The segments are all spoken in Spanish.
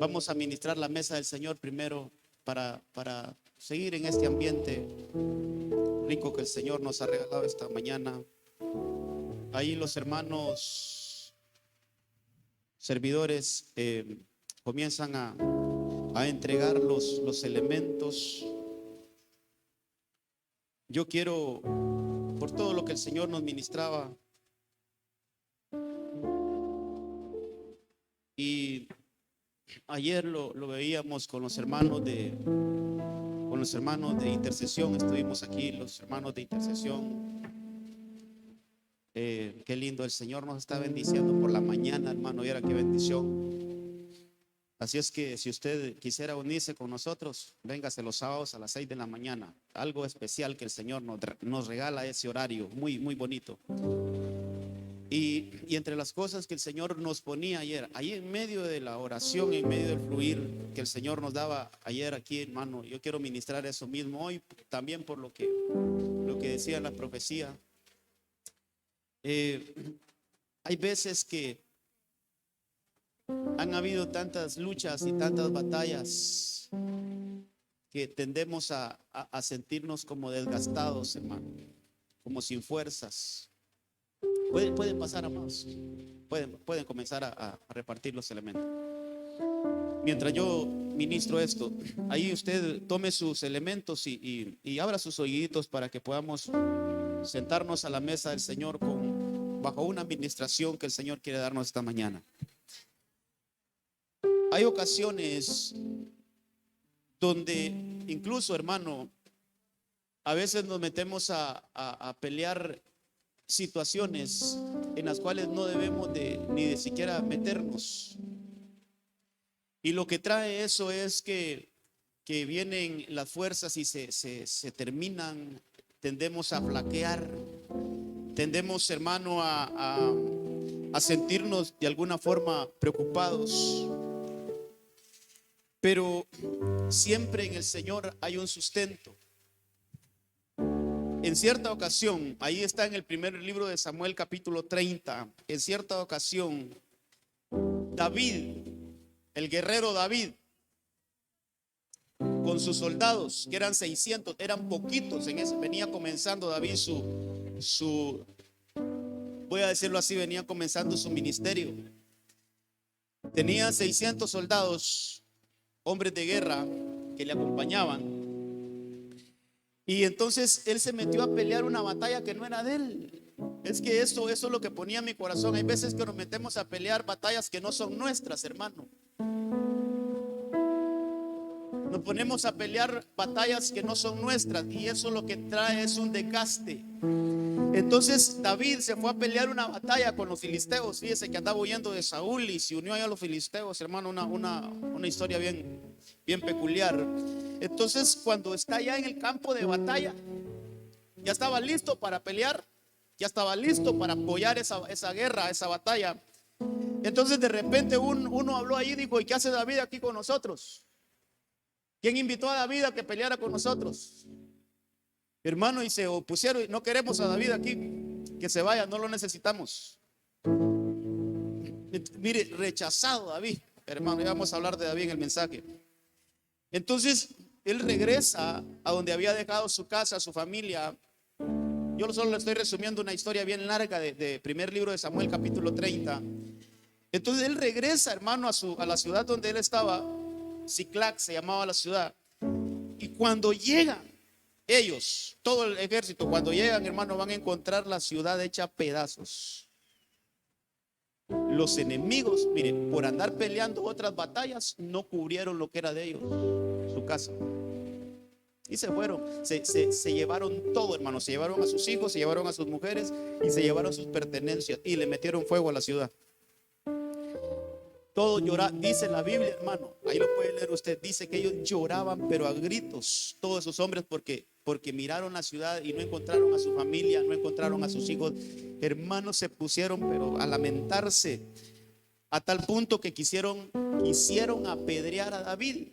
Vamos a ministrar la mesa del Señor primero para seguir en este ambiente rico que el Señor nos ha regalado esta mañana. Ahí los hermanos servidores comienzan a entregar los elementos. Yo quiero, por todo lo que el Señor nos ministraba, y ayer lo veíamos con los hermanos de intercesión. Estuvimos aquí los hermanos de intercesión. Qué lindo, el Señor nos está bendiciendo por la mañana, hermano. Y ahora qué bendición. Así es que si usted quisiera unirse con nosotros, véngase los sábados a las 6 de la mañana. Algo especial que el Señor nos regala ese horario, muy, muy bonito. Y entre las cosas que el Señor nos ponía ayer, ahí en medio de la oración, en medio del fluir que el Señor nos daba ayer aquí, hermano, yo quiero ministrar eso mismo hoy, también por lo que decía la profecía. Hay veces que han habido tantas luchas y tantas batallas que tendemos a sentirnos como desgastados, hermano, como sin fuerzas. Pueden pasar, amados. Pueden comenzar a repartir los elementos. Mientras yo ministro esto, ahí usted tome sus elementos y abra sus oídos para que podamos sentarnos a la mesa del Señor bajo una administración que el Señor quiere darnos esta mañana. Hay ocasiones donde incluso, hermano, a veces nos metemos a pelear situaciones en las cuales no debemos ni de siquiera meternos. Y lo que trae eso es que vienen las fuerzas y se terminan. Tendemos a flaquear. Tendemos, hermano, a sentirnos de alguna forma preocupados. Pero siempre en el Señor hay un sustento. En cierta ocasión, ahí está en el primer libro de Samuel, capítulo 30. En cierta ocasión, David, el guerrero David, con sus soldados, que eran 600, eran poquitos en ese, venía comenzando David voy a decirlo así, venía comenzando su ministerio. Tenía 600 soldados, hombres de guerra que le acompañaban. Y entonces él se metió a pelear una batalla que no era de él. Es que eso es lo que ponía en mi corazón. Hay veces que nos metemos a pelear batallas que no son nuestras, hermano. Nos ponemos a pelear batallas que no son nuestras, y eso lo que trae es un desgaste. Entonces David se fue a pelear una batalla con los filisteos. Fíjese que andaba huyendo de Saúl y se unió allá a los filisteos, hermano. Una historia bien peculiar. Entonces, cuando está ya en el campo de batalla, ya estaba listo para pelear, ya estaba listo para apoyar esa guerra, esa batalla. Entonces de repente uno habló ahí y dijo: ¿y qué hace David aquí con nosotros? ¿Quién invitó a David a que peleara con nosotros? Hermano, y se opusieron: no queremos a David aquí, que se vaya, no lo necesitamos. Mire, rechazado David, hermano. Ya vamos a hablar de David en el mensaje. Entonces él regresa a donde había dejado su casa, su familia. Yo solo le estoy resumiendo una historia bien larga de primer libro de Samuel, capítulo 30. Entonces él regresa, hermano, a la ciudad donde él estaba. Siclac se llamaba la ciudad. Y cuando llegan ellos, todo el ejército, cuando llegan, hermano, van a encontrar la ciudad hecha pedazos. Los enemigos, miren, por andar peleando otras batallas, no cubrieron lo que era de ellos, su casa. Y se fueron, se llevaron todo, hermano. Se llevaron a sus hijos, se llevaron a sus mujeres y se llevaron sus pertenencias y le metieron fuego a la ciudad. Todos lloraban, dice la Biblia, hermano, ahí lo puede leer usted. Dice que ellos lloraban, pero a gritos, todos esos hombres, porque miraron la ciudad y no encontraron a su familia, no encontraron a sus hijos. Hermanos, se pusieron pero a lamentarse, a tal punto que quisieron apedrear a David.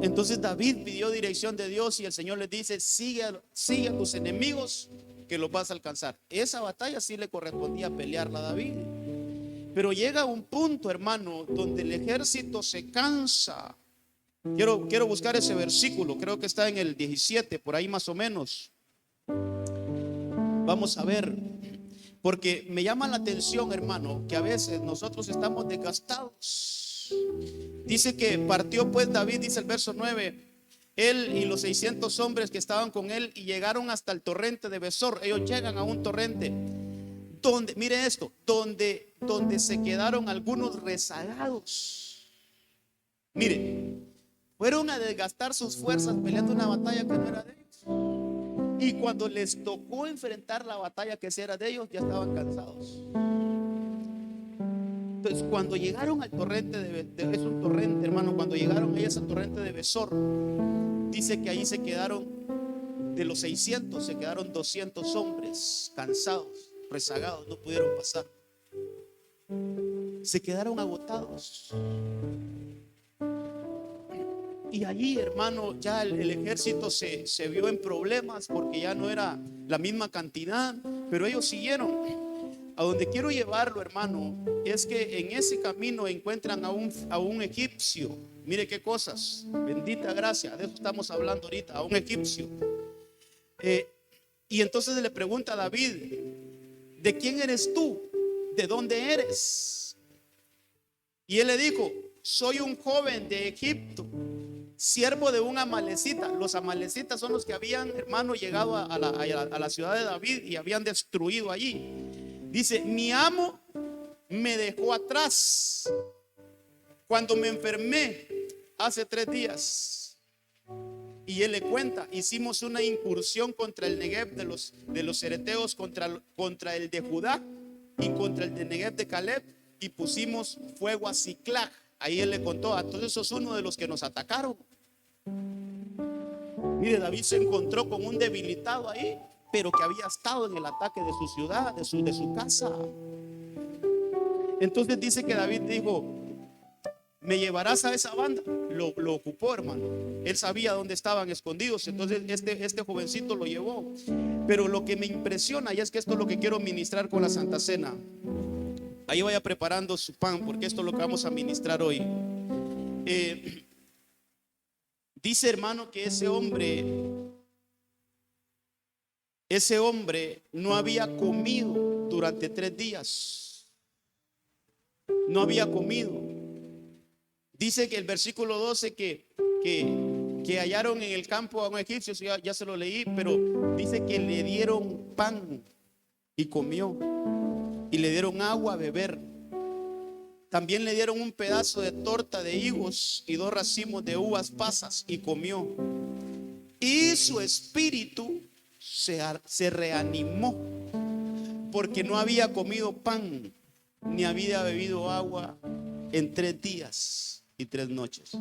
Entonces David pidió dirección de Dios y el Señor le dice: sigue a tus enemigos, que los vas a alcanzar. Esa batalla sí le correspondía pelearla a David. Pero llega un punto, hermano, donde el ejército se cansa. Quiero buscar ese versículo, creo que está en el 17, por ahí más o menos. Vamos a ver, porque me llama la atención, hermano, que a veces nosotros estamos desgastados. Dice que partió pues David, dice el verso 9, él y los 600 hombres que estaban con él, y llegaron hasta el torrente de Besor. Ellos llegan a un torrente donde, mire esto, donde se quedaron algunos rezagados. Mire, fueron a desgastar sus fuerzas peleando una batalla que no era de ellos. Y cuando les tocó enfrentar la batalla que sí era de ellos, ya estaban cansados. Entonces, cuando llegaron al torrente es un torrente, hermano, cuando llegaron ahí a ese torrente de Besor, dice que ahí se quedaron, de los 600, se quedaron 200 hombres cansados, rezagados, no pudieron pasar. Se quedaron agotados. Y allí, hermano, ya el ejército se vio en problemas porque ya no era la misma cantidad, pero ellos siguieron. A donde quiero llevarlo, hermano, es que en ese camino encuentran a un egipcio. Mire qué cosas, bendita gracia, de eso estamos hablando ahorita, a un egipcio. Y entonces le pregunta a David: ¿de quién eres tú? ¿De dónde eres? Y él le dijo: soy un joven de Egipto, siervo de un amalecita. Los amalecitas son los que habían, hermano, llegado a la ciudad de David y habían destruido allí. Dice: mi amo me dejó atrás cuando me enfermé hace 3 días. Y él le cuenta: hicimos una incursión contra el Negev de los cereteos, contra el de Judá y contra el de Negev de Caleb, y pusimos fuego a Siclag. Ahí él le contó: entonces eso es uno de los que nos atacaron. Mire, David se encontró con un debilitado ahí, pero que había estado en el ataque de su ciudad, de su casa. Entonces dice que David dijo: ¿me llevarás a esa banda? Lo ocupó, hermano. Él sabía dónde estaban escondidos. Entonces este jovencito lo llevó. Pero lo que me impresiona, y es que esto es lo que quiero ministrar con la Santa Cena. Ahí vaya preparando su pan, porque esto es lo que vamos a ministrar hoy. Dice, hermano, que ese hombre no había comido durante 3 días. No había comido. Dice que el versículo 12 que hallaron en el campo a un egipcio, ya se lo leí, pero dice que le dieron pan y comió, y le dieron agua a beber. También le dieron un pedazo de torta de higos y 2 racimos de uvas pasas, y comió. Y su espíritu se reanimó, porque no había comido pan ni había bebido agua en 3 días y 3 noches.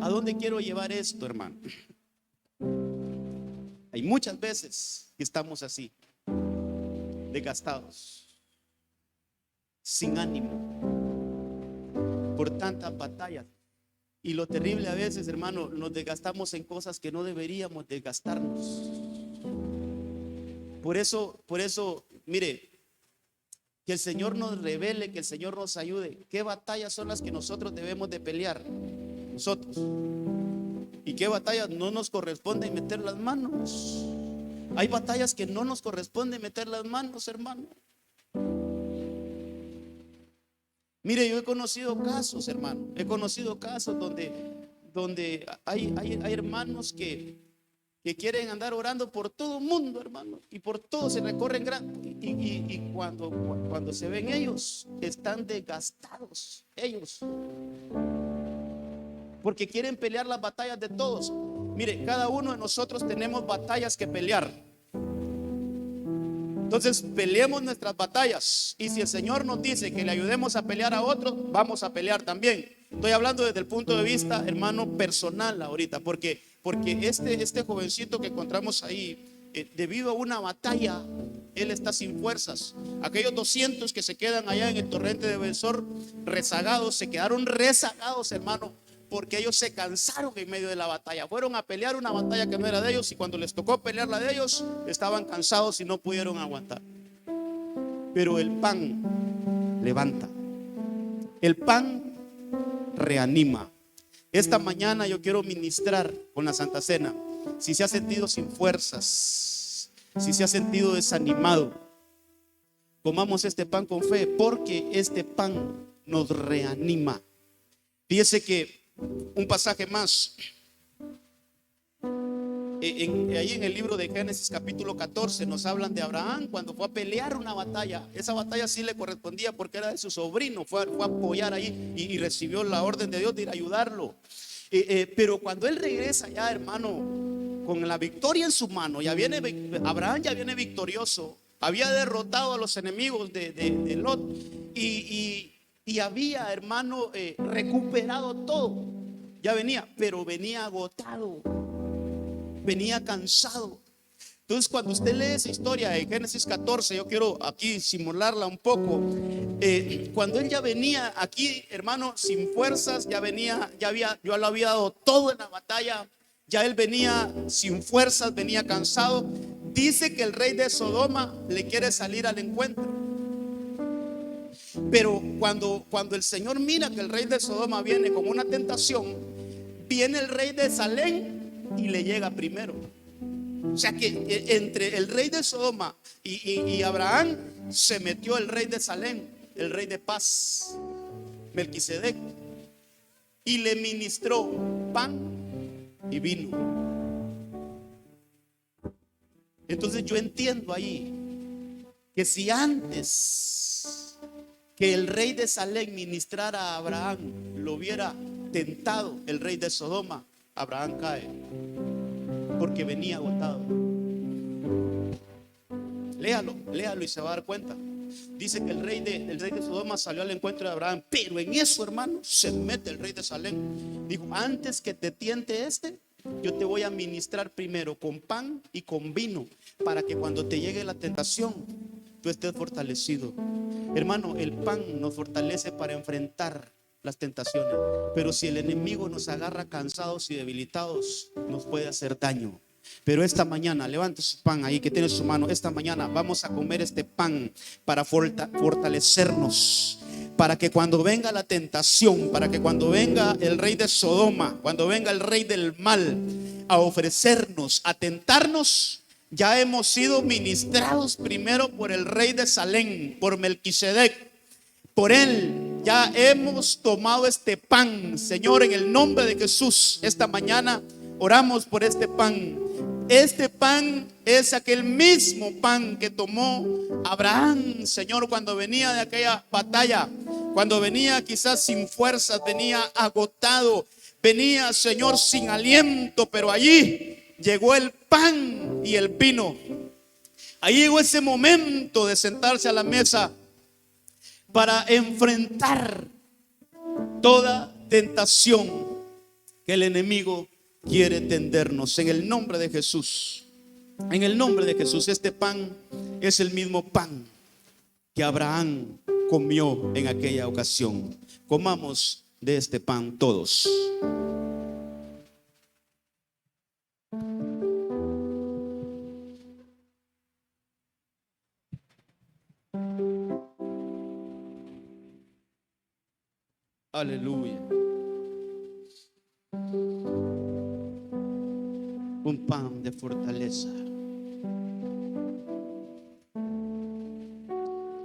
¿A dónde quiero llevar esto, hermano? Hay muchas veces que estamos así, desgastados, sin ánimo, por tantas batallas. Y lo terrible a veces, hermano, nos desgastamos en cosas que no deberíamos desgastarnos. Por eso, mire, que el Señor nos revele, que el Señor nos ayude. ¿Qué batallas son las que nosotros debemos de pelear? Nosotros. ¿Y qué batallas no nos corresponde meter las manos? Hay batallas que no nos corresponde meter las manos, hermano. Mire, yo he conocido casos, hermano. He conocido casos donde hay hermanos que quieren andar orando por todo el mundo, hermano, y por todo se recorren y cuando se ven ellos, están desgastados ellos, porque quieren pelear las batallas de todos. Mire, cada uno de nosotros tenemos batallas que pelear. Entonces peleemos nuestras batallas, y si el Señor nos dice que le ayudemos a pelear a otros, vamos a pelear también. Estoy hablando desde el punto de vista, hermano, personal ahorita, porque este jovencito que encontramos ahí, debido a una batalla, él está sin fuerzas. Aquellos 200 que se quedan allá en el torrente de Besor, rezagados, se quedaron rezagados, hermano, porque ellos se cansaron en medio de la batalla. Fueron a pelear una batalla que no era de ellos, y cuando les tocó pelear la de ellos, estaban cansados y no pudieron aguantar. Pero el pan levanta. El pan reanima. Esta mañana yo quiero ministrar con la Santa Cena. Si se ha sentido sin fuerzas, si se ha sentido desanimado, comamos este pan con fe, porque este pan nos reanima. Fíjese que un pasaje más, ahí en el libro de Génesis capítulo 14 nos hablan de Abraham cuando fue a pelear una batalla. Esa batalla sí le correspondía porque era de su sobrino. Fue a apoyar ahí y recibió la orden de Dios de ir a ayudarlo. Pero cuando él regresa ya, hermano, con la victoria en su mano, Abraham ya viene victorioso. Había derrotado a los enemigos de Lot y había, hermano, recuperado todo. Ya venía, pero venía agotado, venía cansado. Entonces, cuando usted lee esa historia de Génesis 14, yo quiero aquí simularla un poco. Cuando él ya venía aquí, hermano, sin fuerzas, yo lo había dado todo en la batalla. Ya él venía sin fuerzas, venía cansado. Dice que el rey de Sodoma le quiere salir al encuentro. Pero cuando el Señor mira que el rey de Sodoma viene con una tentación, viene el rey de Salem y le llega primero. O sea que entre el rey de Sodoma y Abraham se metió el rey de Salem, el rey de paz, Melquisedec, y le ministró pan y vino. Entonces yo entiendo ahí que si antes que el rey de Salem ministrara a Abraham lo hubiera tentado el rey de Sodoma, Abraham cae porque venía agotado. Léalo y se va a dar cuenta. Dice que el rey de Sodoma salió al encuentro de Abraham, pero en eso, hermano, se mete el rey de Salem. Dijo: antes que te tiente yo te voy a ministrar primero con pan y con vino, para que cuando te llegue la tentación tú estés fortalecido. Hermano, el pan nos fortalece para enfrentar las tentaciones, pero si el enemigo nos agarra cansados y debilitados, nos puede hacer daño. Pero esta mañana, levante su pan ahí que tiene en su mano. Esta mañana vamos a comer este pan para fortalecernos, para que cuando venga la tentación, para que cuando venga el rey de Sodoma, cuando venga el rey del mal a ofrecernos, a tentarnos, ya hemos sido ministrados primero por el rey de Salem, por Melquisedec. Por él ya hemos tomado este pan. Señor, en el nombre de Jesús, esta mañana oramos por este pan. Este pan es aquel mismo pan que tomó Abraham, Señor, cuando venía de aquella batalla, cuando venía quizás sin fuerzas, venía agotado, venía, Señor, sin aliento, pero allí llegó el pan y el vino. Ahí llegó ese momento de sentarse a la mesa para enfrentar toda tentación que el enemigo quiere tendernos. En el nombre de Jesús, en el nombre de Jesús, este pan es el mismo pan que Abraham comió en aquella ocasión. Comamos de este pan todos. Aleluya. Un pan de fortaleza.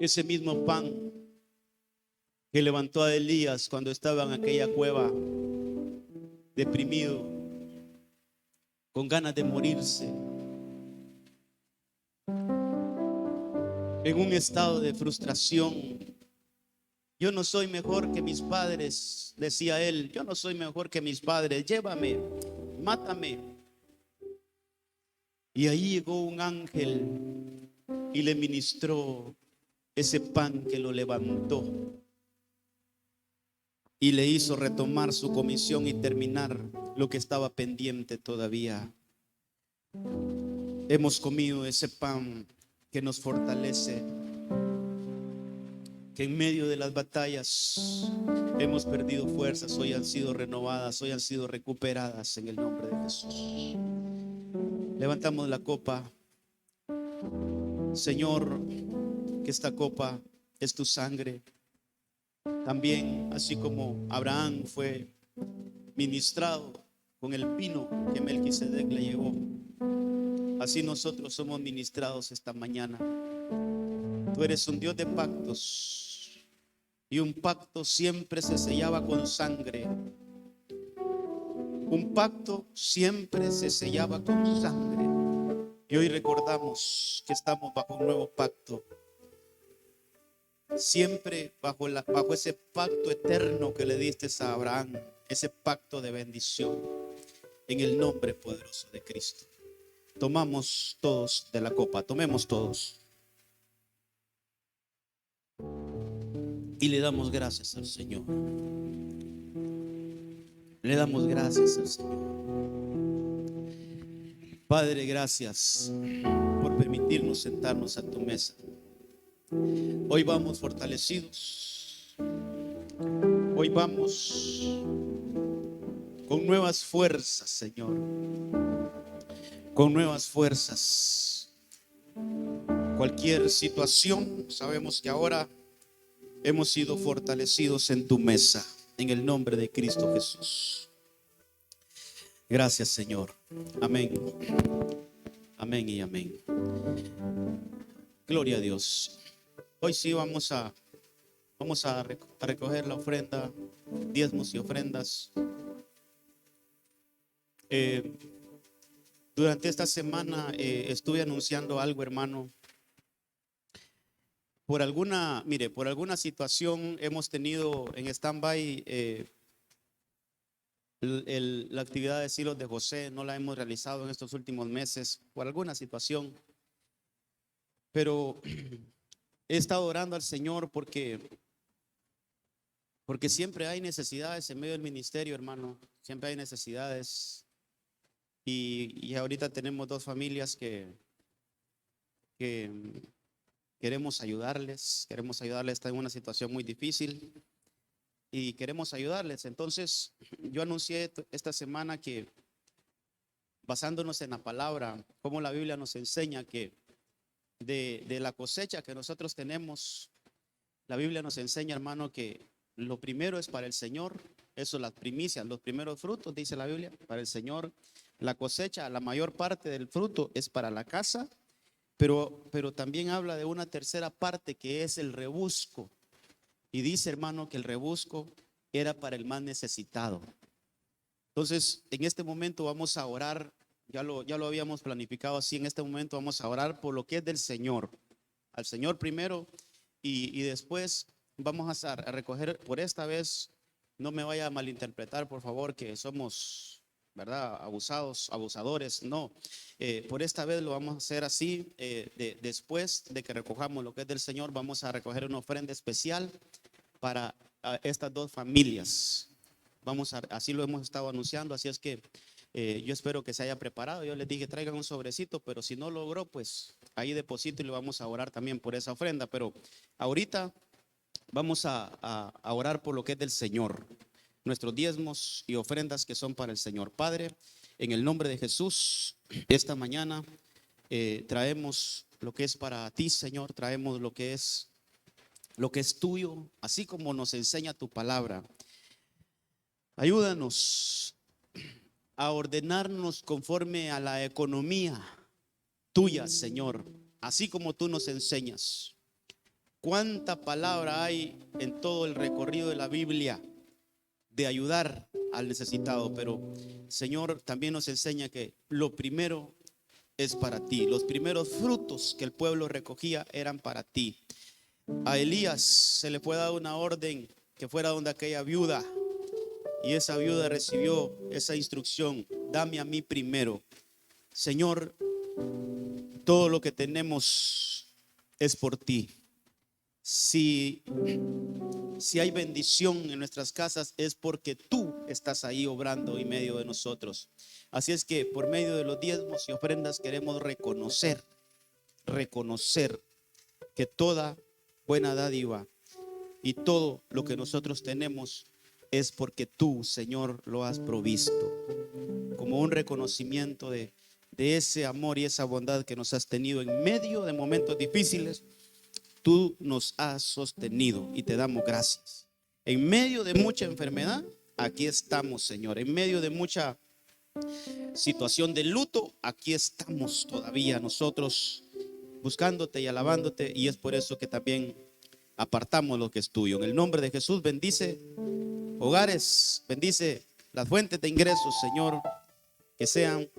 Ese mismo pan que levantó a Elías cuando estaba en aquella cueva, deprimido, con ganas de morirse, en un estado de frustración. Yo no soy mejor que mis padres, decía él. Yo no soy mejor que mis padres. Llévame, mátame. Y ahí llegó un ángel y le ministró ese pan que lo levantó y le hizo retomar su comisión y terminar lo que estaba pendiente todavía. Hemos comido ese pan que nos fortalece, que en medio de las batallas hemos perdido fuerzas, hoy han sido renovadas, hoy han sido recuperadas en el nombre de Jesús. Levantamos la copa. Señor, que esta copa es tu sangre, También, así como Abraham fue ministrado con el vino que Melquisedec le llevó, así nosotros somos ministrados esta mañana. Tú eres un Dios de pactos, y un pacto siempre se sellaba con sangre. Un pacto siempre se sellaba con sangre. Y hoy recordamos que estamos bajo un nuevo pacto, siempre bajo ese pacto eterno que le diste a Abraham, ese pacto de bendición, en el nombre poderoso de Cristo. Tomamos todos de la copa, tomemos todos y le damos gracias al Señor. Le damos gracias al Señor. Padre, gracias por permitirnos sentarnos a tu mesa. Hoy vamos fortalecidos. Hoy vamos con nuevas fuerzas, Señor. Con nuevas fuerzas. Cualquier situación, sabemos que ahora hemos sido fortalecidos en tu mesa, en el nombre de Cristo Jesús. Gracias, Señor. Amén. Amén y amén. Gloria a Dios. Hoy sí vamos a recoger la ofrenda, diezmos y ofrendas. Durante esta semana estuve anunciando algo, hermano. Por alguna situación hemos tenido en stand-by la actividad de Silos de José. No la hemos realizado en estos últimos meses por alguna situación. Pero he estado orando al Señor porque siempre hay necesidades en medio del ministerio, hermano. Siempre hay necesidades. Y ahorita tenemos dos familias que queremos ayudarles. Están en una situación muy difícil y queremos ayudarles. Entonces, yo anuncié esta semana que, basándonos en la palabra, como la Biblia nos enseña que de la cosecha que nosotros tenemos, la Biblia nos enseña, hermano, que lo primero es para el Señor. Eso, las primicias, los primeros frutos, dice la Biblia, para el Señor. La cosecha, la mayor parte del fruto es para la casa, pero también habla de una tercera parte que es el rebusco. Y dice, hermano, que el rebusco era para el más necesitado. Entonces, en este momento vamos a orar, ya lo habíamos planificado así. En este momento vamos a orar por lo que es del Señor, al Señor primero, y después vamos a recoger. Por esta vez, no me vaya a malinterpretar, por favor, que somos, ¿verdad?, abusadores. No, por esta vez lo vamos a hacer así. Después de que recojamos lo que es del Señor, vamos a recoger una ofrenda especial para estas dos familias. Así lo hemos estado anunciando. Así es que yo espero que se haya preparado. Yo les dije traigan un sobrecito, pero si no logró, pues ahí deposito y le vamos a orar también por esa ofrenda. Pero ahorita vamos a orar por lo que es del Señor, nuestros diezmos y ofrendas que son para el Señor. Padre, en el nombre de Jesús, esta mañana traemos lo que es para ti, Señor. Traemos lo que es tuyo, así como nos enseña tu palabra. Ayúdanos a ordenarnos conforme a la economía tuya, Señor, así como tú nos enseñas. Cuánta palabra hay en todo el recorrido de la Biblia de ayudar al necesitado, pero Señor también nos enseña que lo primero es para ti. Los primeros frutos que el pueblo recogía eran para ti. A Elías se le fue dada una orden que fuera donde aquella viuda, y esa viuda recibió esa instrucción: dame a mí primero. Señor, todo lo que tenemos es por ti. Si hay bendición en nuestras casas, es porque tú estás ahí obrando en medio de nosotros. Así es que por medio de los diezmos y ofrendas queremos reconocer que toda buena dádiva y todo lo que nosotros tenemos es porque tú, Señor, lo has provisto, como un reconocimiento de ese amor y esa bondad que nos has tenido en medio de momentos difíciles. Tú nos has sostenido y te damos gracias. En medio de mucha enfermedad, aquí estamos, Señor. En medio de mucha situación de luto, aquí estamos todavía nosotros buscándote y alabándote, y es por eso que también apartamos lo que es tuyo. En el nombre de Jesús, bendice hogares, bendice las fuentes de ingresos, Señor, que sean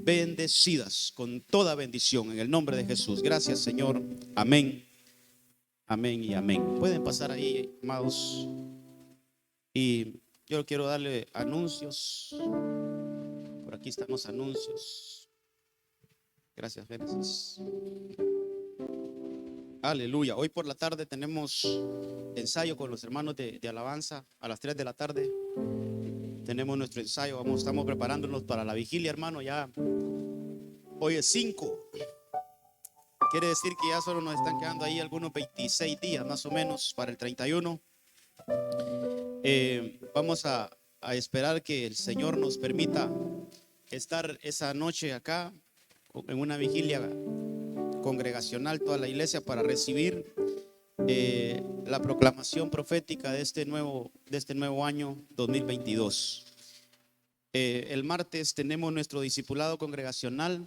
bendecidas con toda bendición en el nombre de Jesús. Gracias, Señor. Amén, amén y amén. Pueden pasar ahí, amados, y yo quiero darle anuncios. Por aquí están los anuncios. Gracias, Génesis. Aleluya. Hoy por la tarde tenemos ensayo con los hermanos de alabanza a las 3 de la tarde. Tenemos nuestro ensayo. Estamos preparándonos para la vigilia, hermano. Ya hoy es 5. Quiere decir que ya solo nos están quedando ahí algunos 26 días más o menos para el 31. Vamos a esperar que el Señor nos permita estar esa noche acá en una vigilia congregacional, toda la iglesia, para recibir la proclamación profética de este nuevo año 2022. El martes tenemos nuestro discipulado congregacional.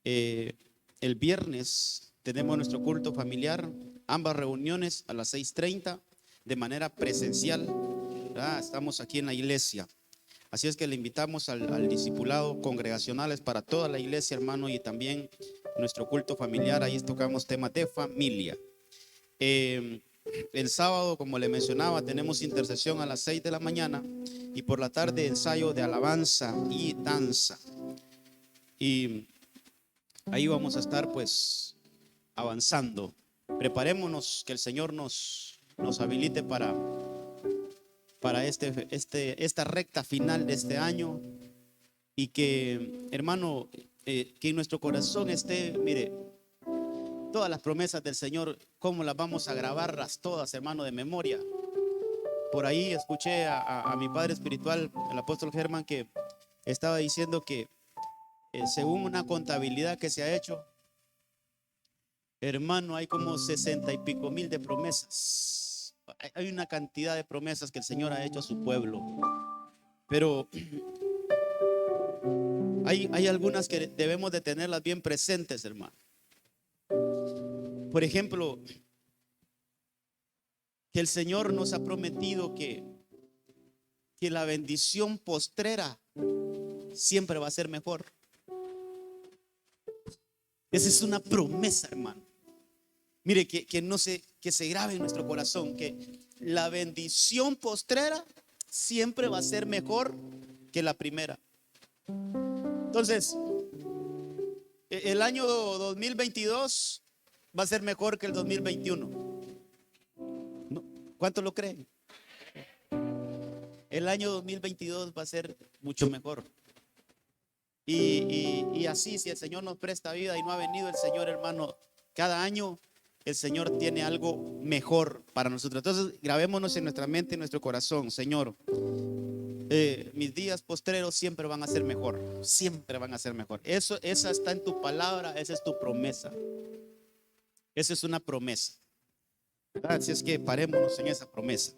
El viernes tenemos nuestro culto familiar, ambas reuniones a las 6:30 de manera presencial. Estamos aquí en la iglesia. Así es que le invitamos al discipulado congregacional, es para toda la iglesia, hermano, y también nuestro culto familiar. Ahí tocamos temas de familia. El sábado, como le mencionaba, tenemos intercesión a las 6 de la mañana y por la tarde ensayo de alabanza y danza. Y ahí vamos a estar pues avanzando. Preparémonos, que el Señor nos habilite para esta recta final de este año, y que, hermano, que en nuestro corazón esté, mire, todas las promesas del Señor, cómo las vamos a grabarlas todas, hermano, de memoria. Por ahí escuché a mi padre espiritual, el apóstol Germán, que estaba diciendo que según una contabilidad que se ha hecho, hermano, hay como 60 y pico mil de promesas. Hay una cantidad de promesas que el Señor ha hecho a su pueblo, pero hay algunas que debemos de tenerlas bien presentes, hermano. Por ejemplo, que el Señor nos ha prometido que la bendición postrera siempre va a ser mejor. Esa es una promesa, hermano. Mire, que se grabe en nuestro corazón que la bendición postrera siempre va a ser mejor que la primera. Entonces, el año 2022 va a ser mejor que el 2021. ¿No? ¿Cuánto lo creen? El año 2022 va a ser mucho mejor. Y así, si el Señor nos presta vida y no ha venido el Señor, hermano, cada año el Señor tiene algo mejor para nosotros. Entonces, grabémonos en nuestra mente, en nuestro corazón: Señor, mis días postreros siempre van a ser mejor. Siempre van a ser mejor. Esa está en tu palabra, esa es tu promesa. Esa es una promesa, ¿verdad? Así es que parémonos en esa promesa.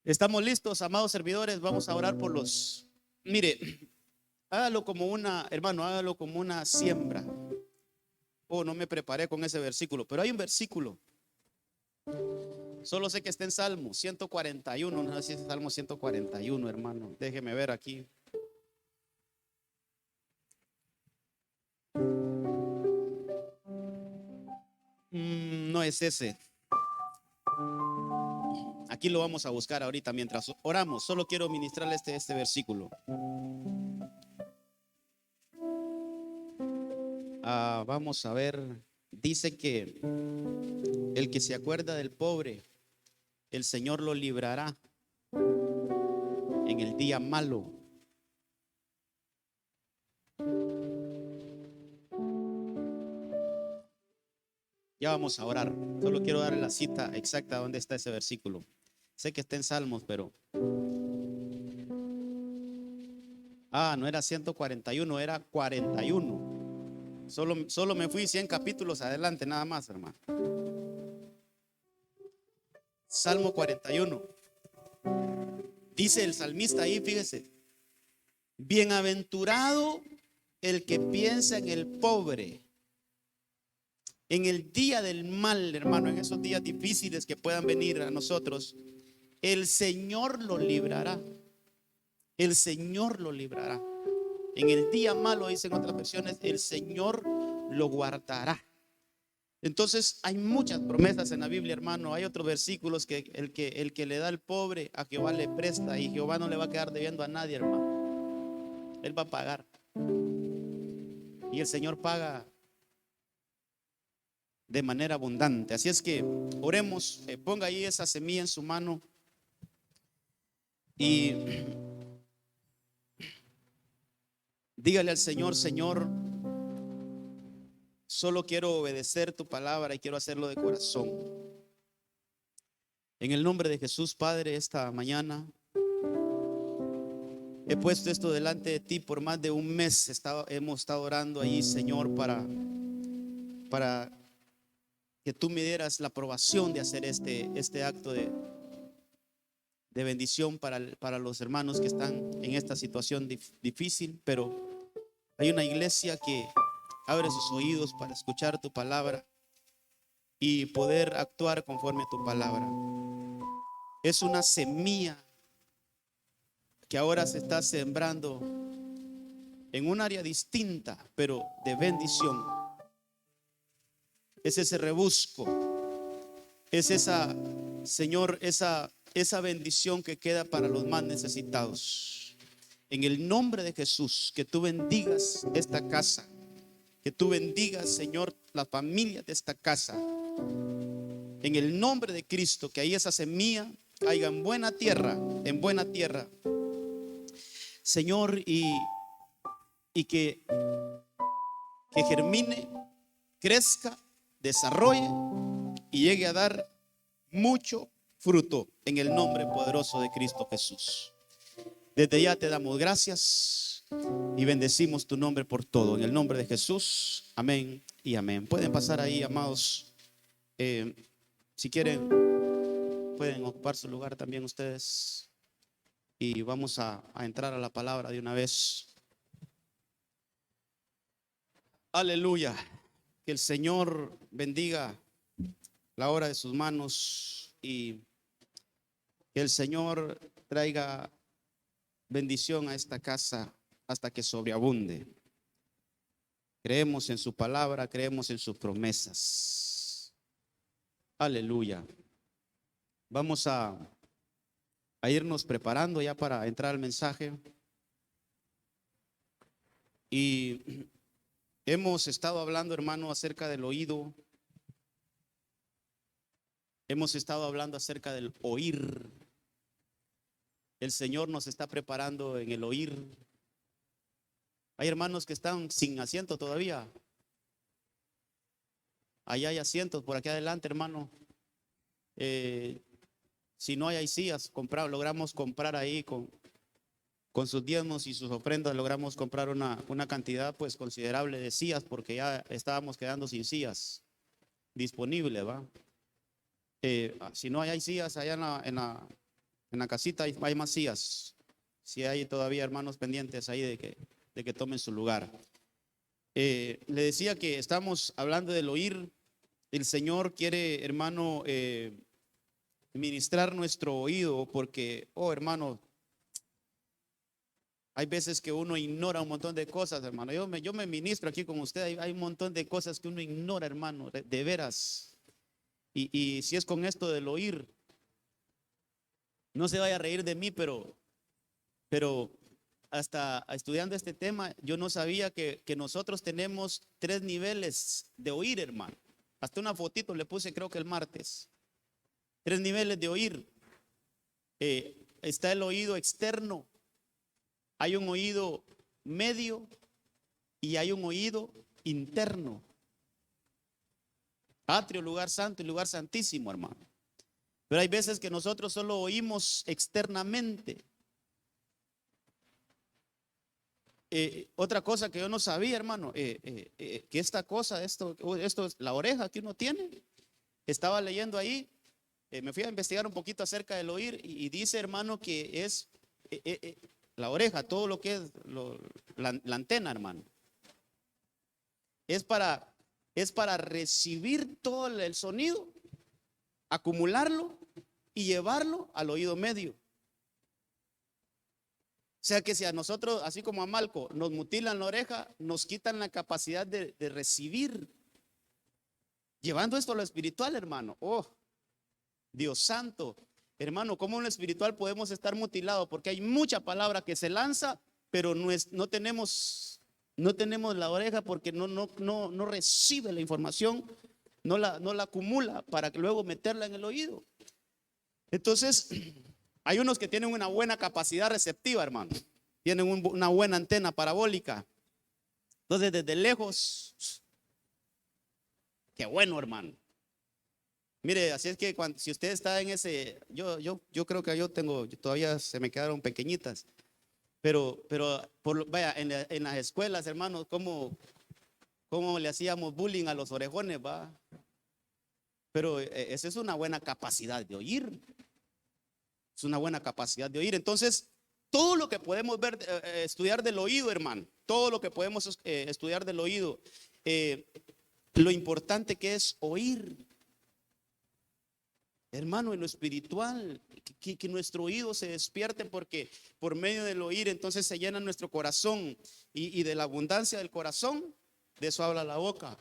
¿Estamos listos, amados servidores? Vamos a orar por los... Mire, hágalo como una siembra. No me preparé con ese versículo, pero hay un versículo. Solo sé que está en Salmo 141. No sé si es Salmo 141, hermano. Déjeme ver aquí. No es ese. Aquí lo vamos a buscar ahorita mientras oramos. Solo quiero ministrarle este versículo. Vamos a ver. Dice que el que se acuerda del pobre, el Señor lo librará en el día malo. Ya vamos a orar. Solo quiero darle la cita exacta donde está ese versículo. Sé que está en Salmos, pero no era 141, era 41. Solo me fui 100 capítulos adelante, nada más, hermano. Salmo 41. Dice el salmista ahí, fíjese: bienaventurado el que piensa en el pobre en el día del mal, hermano, en esos días difíciles que puedan venir a nosotros. El Señor lo librará. El Señor lo librará. En el día malo, dicen otras versiones, el Señor lo guardará. Entonces hay muchas promesas en la Biblia, hermano. Hay otros versículos que el que le da al pobre, a Jehová le presta, y Jehová no le va a quedar debiendo a nadie, hermano. Él va a pagar. Y el Señor paga de manera abundante. Así es que oremos, ponga ahí esa semilla en su mano y dígale al Señor: Señor, solo quiero obedecer tu palabra y quiero hacerlo de corazón. En el nombre de Jesús, Padre, esta mañana he puesto esto delante de ti. Por más de un mes hemos estado orando ahí, Señor, para que tú me dieras la aprobación de hacer este acto de bendición para los hermanos que están en esta situación difícil. Pero hay una iglesia que abre sus oídos para escuchar tu palabra y poder actuar conforme a tu palabra. Es una semilla que ahora se está sembrando en un área distinta, pero de bendición. Es ese rebusco, es esa, Señor, esa bendición que queda para los más necesitados. En el nombre de Jesús, que tú bendigas esta casa, que tú bendigas, Señor, la familia de esta casa. En el nombre de Cristo, que ahí esa semilla caiga en buena tierra, Señor, y que germine, crezca, desarrolle y llegue a dar mucho fruto en el nombre poderoso de Cristo Jesús. Desde ya te damos gracias y bendecimos tu nombre por todo. En el nombre de Jesús, amén y amén. Pueden pasar ahí, amados. Si quieren, pueden ocupar su lugar también ustedes. Y vamos a entrar a la palabra de una vez. Aleluya. Que el Señor bendiga la obra de sus manos y que el Señor traiga bendición a esta casa hasta que sobreabunde. Creemos en su palabra, creemos en sus promesas. Aleluya. Vamos a irnos preparando ya para entrar al mensaje. Y hemos estado hablando, hermano, acerca del oído. Hemos estado hablando acerca del oír. El Señor nos está preparando en el oír. Hay hermanos que están sin asiento todavía. Allá hay asientos, por aquí adelante, hermano. Si no hay sillas, logramos comprar ahí con sus diezmos y sus ofrendas, logramos comprar una cantidad pues considerable de sillas, porque ya estábamos quedando sin sillas disponibles, ¿va? Si no hay sillas allá en la casita, hay más sillas. Si hay todavía hermanos pendientes ahí de que tomen su lugar. Le decía que estamos hablando del oír. El Señor quiere, hermano, ministrar nuestro oído, porque, hermano, hay veces que uno ignora un montón de cosas, hermano. Yo me ministro aquí con usted. Hay un montón de cosas que uno ignora, hermano, de veras. Y si es con esto del oír, no se vaya a reír de mí, pero hasta estudiando este tema, yo no sabía que nosotros tenemos 3 niveles de oír, hermano. Hasta una fotito le puse, creo que el martes. 3 niveles de oír. Está el oído externo, hay un oído medio y hay un oído interno. Atrio, lugar santo y lugar santísimo, hermano. Pero hay veces que nosotros solo oímos externamente. Otra cosa que yo no sabía, hermano, que esta cosa, esto es la oreja que uno tiene. Estaba leyendo ahí, me fui a investigar un poquito acerca del oír y dice, hermano, que es la oreja, todo lo que es la antena, hermano. Es para recibir todo el sonido, acumularlo y llevarlo al oído medio. O sea que si a nosotros, así como a Malco, nos mutilan la oreja, nos quitan la capacidad de recibir. Llevando esto a lo espiritual, hermano. Oh, Dios santo. Hermano, ¿cómo en lo espiritual podemos estar mutilados? Porque hay mucha palabra que se lanza, pero no tenemos la oreja porque no recibe la información, no la acumula para luego meterla en el oído. Entonces, hay unos que tienen una buena capacidad receptiva, hermano. Tienen una buena antena parabólica. Entonces, desde lejos, qué bueno, hermano. Mire, así es que si usted está en ese, yo creo que todavía se me quedaron pequeñitas. Pero vaya, en las escuelas, hermanos, ¿cómo le hacíamos bullying a los orejones, va? Pero esa es una buena capacidad de oír. Es una buena capacidad de oír. Entonces, todo lo que podemos ver, estudiar del oído, hermano, todo lo que podemos estudiar del oído, lo importante que es oír. Hermano, en lo espiritual, que nuestro oído se despierte, porque por medio del oír entonces se llena nuestro corazón y de la abundancia del corazón, de eso habla la boca.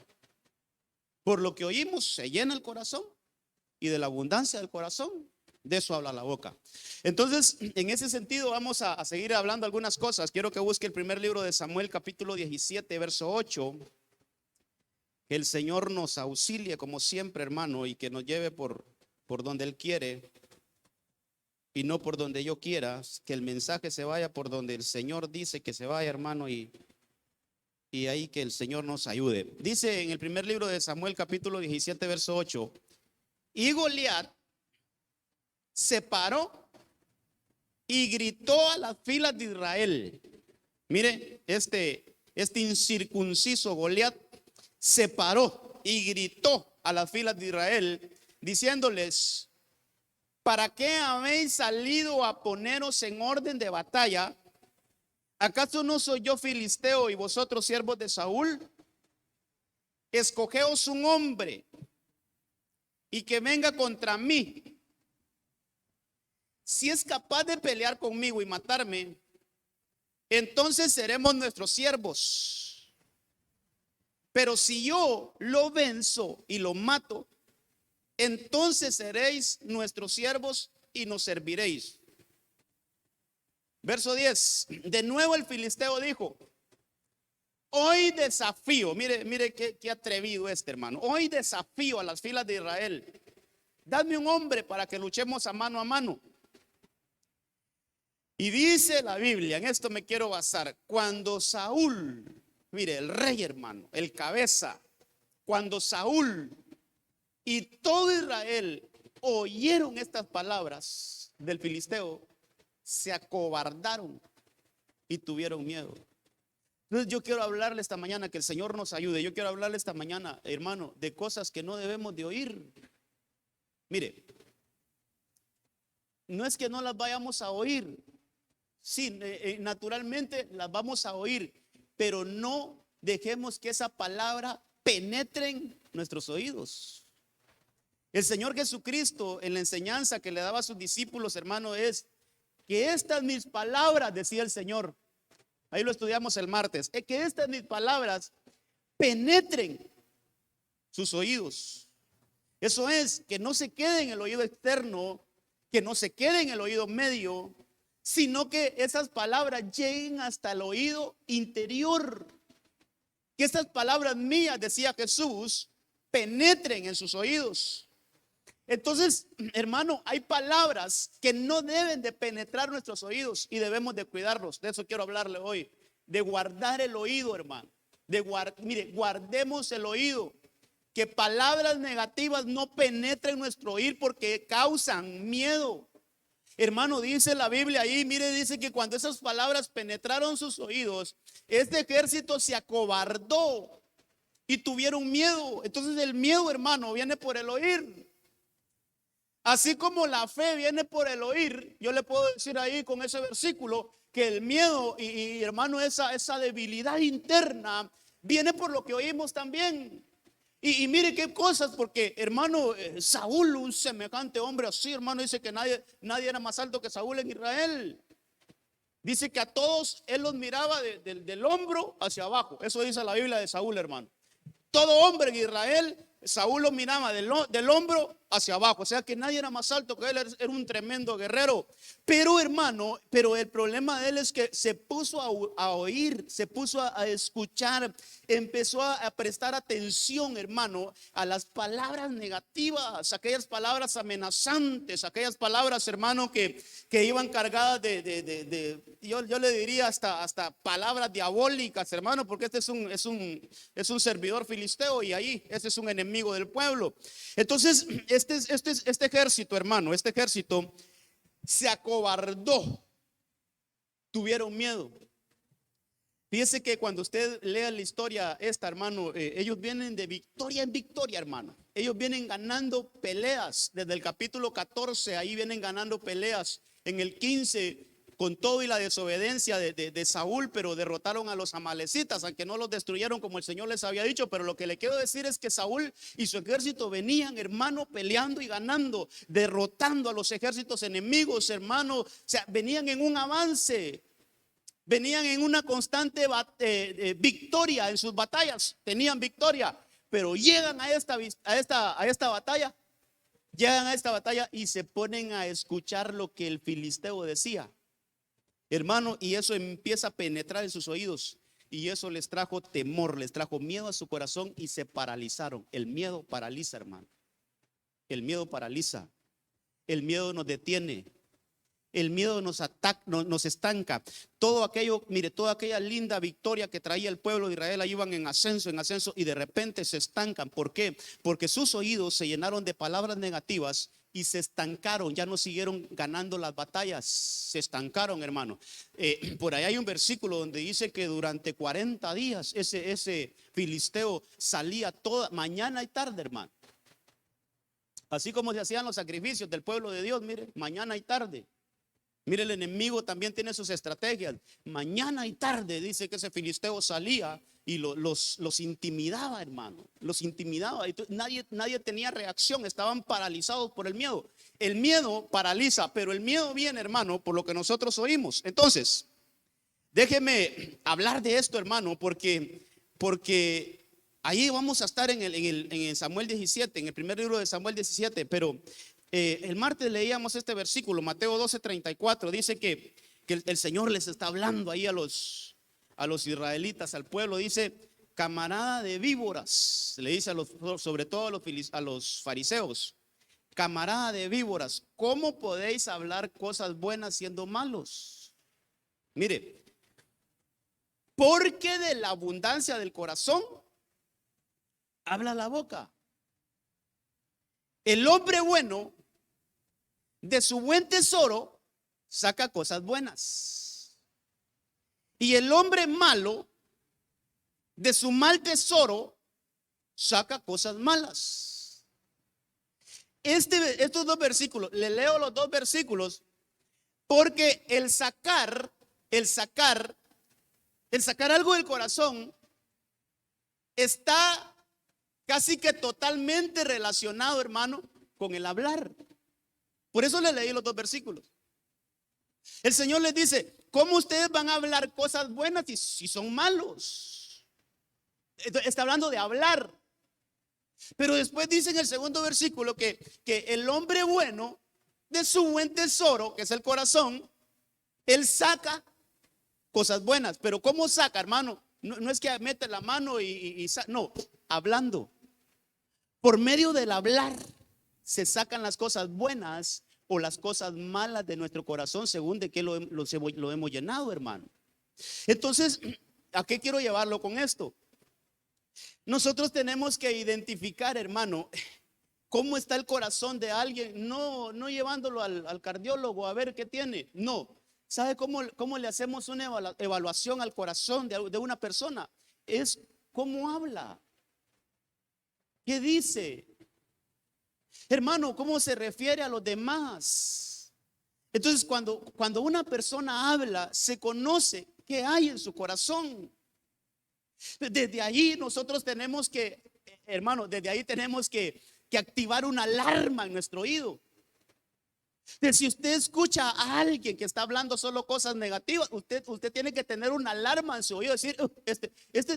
Por lo que oímos se llena el corazón y de la abundancia del corazón, de eso habla la boca. Entonces, en ese sentido vamos a seguir hablando algunas cosas. Quiero que busque el primer libro de Samuel, capítulo 17, verso 8. Que el Señor nos auxilie como siempre, hermano, y que nos lleve por donde Él quiere y no por donde yo quiera. Que el mensaje se vaya por donde el Señor dice que se vaya, hermano, y ahí que el Señor nos ayude. Dice en el primer libro de Samuel, capítulo 17, verso 8: y Goliat se paró y gritó a las filas de Israel. Mire, este incircunciso Goliat se paró y gritó a las filas de Israel, diciéndoles: ¿para qué habéis salido a poneros en orden de batalla? ¿Acaso no soy yo filisteo y vosotros siervos de Saúl? Escogeos un hombre y que venga contra mí. Si es capaz de pelear conmigo y matarme, entonces seremos nuestros siervos. Pero si yo lo venzo y lo mato, entonces seréis nuestros siervos y nos serviréis. Verso 10. De nuevo el filisteo dijo: hoy desafío, mire qué atrevido hermano. Hoy desafío a las filas de Israel. Dadme un hombre para que luchemos a mano. Y dice la Biblia, en esto me quiero basar, cuando Saúl, mire, el rey, hermano, el cabeza, cuando Saúl y todo Israel oyeron estas palabras del filisteo, se acobardaron y tuvieron miedo. Entonces yo quiero hablarle esta mañana, que el Señor nos ayude. Yo quiero hablarle esta mañana, hermano, de cosas que no debemos de oír. Mire, no es que no las vayamos a oír. Sí, naturalmente las vamos a oír, pero no dejemos que esa palabra penetre en nuestros oídos. El Señor Jesucristo, en la enseñanza que le daba a sus discípulos, hermano, es que estas mis palabras, decía el Señor, ahí lo estudiamos el martes, es que estas mis palabras penetren sus oídos. Eso es, que no se quede en el oído externo, que no se quede en el oído medio, sino que esas palabras lleguen hasta el oído interior. Que estas palabras mías, decía Jesús, penetren en sus oídos. Entonces, hermano, hay palabras que no deben de penetrar nuestros oídos y debemos de cuidarlos. De eso quiero hablarle hoy, de guardar el oído, hermano. Mire, guardemos el oído. Que palabras negativas no penetren nuestro oído porque causan miedo. Hermano, dice la Biblia ahí, mire, dice que cuando esas palabras penetraron sus oídos, este ejército se acobardó y tuvieron miedo. Entonces el miedo, hermano, viene por el oír. Así como la fe viene por el oír, yo le puedo decir ahí con ese versículo que el miedo hermano, esa debilidad interna viene por lo que oímos también. Y mire qué cosas, porque hermano, Saúl, un semejante hombre así, hermano, dice que nadie era más alto que Saúl en Israel. Dice que a todos él los miraba del hombro hacia abajo. Eso dice la Biblia de Saúl, hermano. Todo hombre en Israel, Saúl lo miraba del hombro hacia abajo. O sea que nadie era más alto que él, era un tremendo guerrero. Pero hermano, el problema de él es que se puso a oír, se puso a escuchar, empezó a prestar atención, hermano, a las palabras negativas, aquellas palabras amenazantes, aquellas palabras, hermano, que iban cargadas yo le diría hasta palabras diabólicas, hermano, porque este es un servidor filisteo y ahí este es un enemigo del pueblo. Entonces este ejército, hermano, este ejército se acobardó, tuvieron miedo. Fíjese que cuando usted lea la historia esta, hermano, ellos vienen de victoria en victoria, hermano. Ellos vienen ganando peleas desde el capítulo 14, ahí vienen ganando peleas. En el 15, con todo y la desobediencia de Saúl, pero derrotaron a los amalecitas, aunque no los destruyeron como el Señor les había dicho. Pero lo que le quiero decir es que Saúl y su ejército venían, hermano, peleando y ganando, derrotando a los ejércitos enemigos, hermano. O sea, venían en un avance, venían en una constante victoria en sus batallas, tenían victoria, pero llegan a esta batalla. Llegan a esta batalla y se ponen a escuchar lo que el filisteo decía, hermano, y eso empieza a penetrar en sus oídos. Y eso les trajo temor, les trajo miedo a su corazón y se paralizaron. El miedo paraliza, hermano. El miedo paraliza. El miedo nos detiene. El miedo nos ataca, nos estanca. Todo aquello, mire, toda aquella linda victoria que traía el pueblo de Israel, ahí iban en ascenso, y de repente se estancan. ¿Por qué? Porque sus oídos se llenaron de palabras negativas y se estancaron, ya no siguieron ganando las batallas, se estancaron, hermano. Por ahí hay un versículo donde dice que durante 40 días ese filisteo salía toda mañana y tarde, hermano. Así como se hacían los sacrificios del pueblo de Dios, mire, mañana y tarde. Mire, el enemigo también tiene sus estrategias. Mañana y tarde dice que ese filisteo salía y los intimidaba, hermano. Los intimidaba. Y nadie tenía reacción, estaban paralizados por el miedo. El miedo paraliza, pero el miedo viene, hermano, por lo que nosotros oímos. Entonces, déjeme hablar de esto, hermano, porque ahí vamos a estar en el Samuel 17, en el primer libro de Samuel 17, pero el martes leíamos este versículo, Mateo 12:34, dice que el Señor les está hablando ahí a los israelitas, al pueblo, dice, camarada de víboras, le dice sobre todo a los fariseos, camarada de víboras, ¿cómo podéis hablar cosas buenas siendo malos? Mire, porque de la abundancia del corazón habla la boca. El hombre bueno de su buen tesoro saca cosas buenas, y el hombre malo de su mal tesoro saca cosas malas. Estos dos versículos, le leo los dos versículos porque el sacar algo del corazón está casi que totalmente relacionado, hermano, con el hablar. Por eso le leí los dos versículos. El Señor les dice, ¿cómo ustedes van a hablar cosas buenas si son malos? Está hablando de hablar. Pero después dice en el segundo versículo que el hombre bueno de su buen tesoro, que es el corazón, él saca cosas buenas. Pero ¿cómo saca, hermano? No es que mete la mano no, hablando. Por medio del hablar se sacan las cosas buenas o las cosas malas de nuestro corazón, según de qué lo hemos llenado, hermano. Entonces, ¿a qué quiero llevarlo con esto? Nosotros tenemos que identificar, hermano, cómo está el corazón de alguien, no llevándolo al cardiólogo a ver qué tiene, no. ¿Sabe cómo le hacemos una evaluación al corazón de una persona? Es cómo habla, qué dice, hermano, cómo se refiere a los demás. Entonces, cuando una persona habla, se conoce qué hay en su corazón. Desde ahí nosotros tenemos que, hermano, desde ahí tenemos que activar una alarma en nuestro oído. Si usted escucha a alguien que está hablando solo cosas negativas, usted tiene que tener una alarma en su oído, decir, este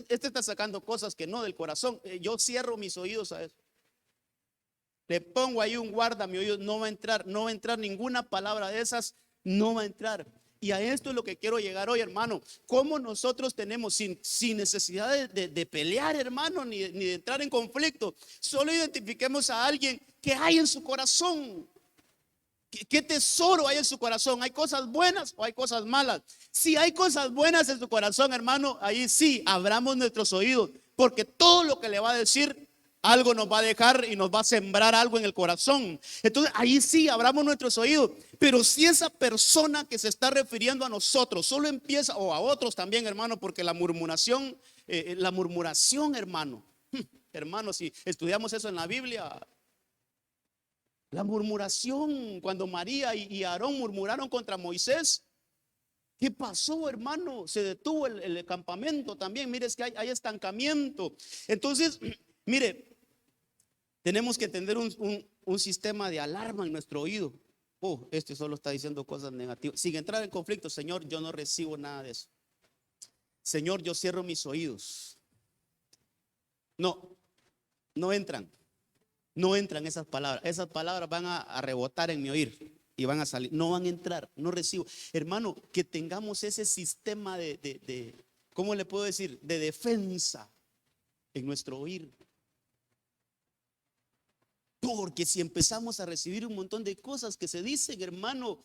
está sacando cosas que no del corazón. Yo cierro mis oídos a eso. Le pongo ahí un guarda, mi oído no va a entrar ninguna palabra de esas, no va a entrar. Y a esto es lo que quiero llegar hoy, hermano. Cómo nosotros tenemos, sin necesidad de pelear, hermano, ni de entrar en conflicto, solo identifiquemos a alguien que hay en su corazón. ¿Qué tesoro hay en su corazón? ¿Hay cosas buenas o hay cosas malas? Si hay cosas buenas en su corazón, hermano, ahí sí, abramos nuestros oídos, porque todo lo que le va a decir, algo nos va a dejar y nos va a sembrar algo en el corazón. Entonces ahí sí, abramos nuestros oídos. Pero si esa persona que se está refiriendo a nosotros solo empieza, o a otros también, hermano, porque la murmuración, hermano, hermano, si estudiamos eso en la Biblia, la murmuración, cuando María y Aarón murmuraron contra Moisés, ¿qué pasó, hermano? Se detuvo el campamento también. Mire, es que hay estancamiento. Entonces, mire, tenemos que tener un sistema de alarma en nuestro oído. Este solo está diciendo cosas negativas. Sin entrar en conflicto, Señor, yo no recibo nada de eso. Señor, yo cierro mis oídos. No entran. No entran esas palabras. Esas palabras van a rebotar en mi oír y van a salir. No van a entrar. No recibo. Hermano, que tengamos ese sistema de ¿cómo le puedo decir? De defensa en nuestro oír. Porque si empezamos a recibir un montón de cosas que se dicen, hermano,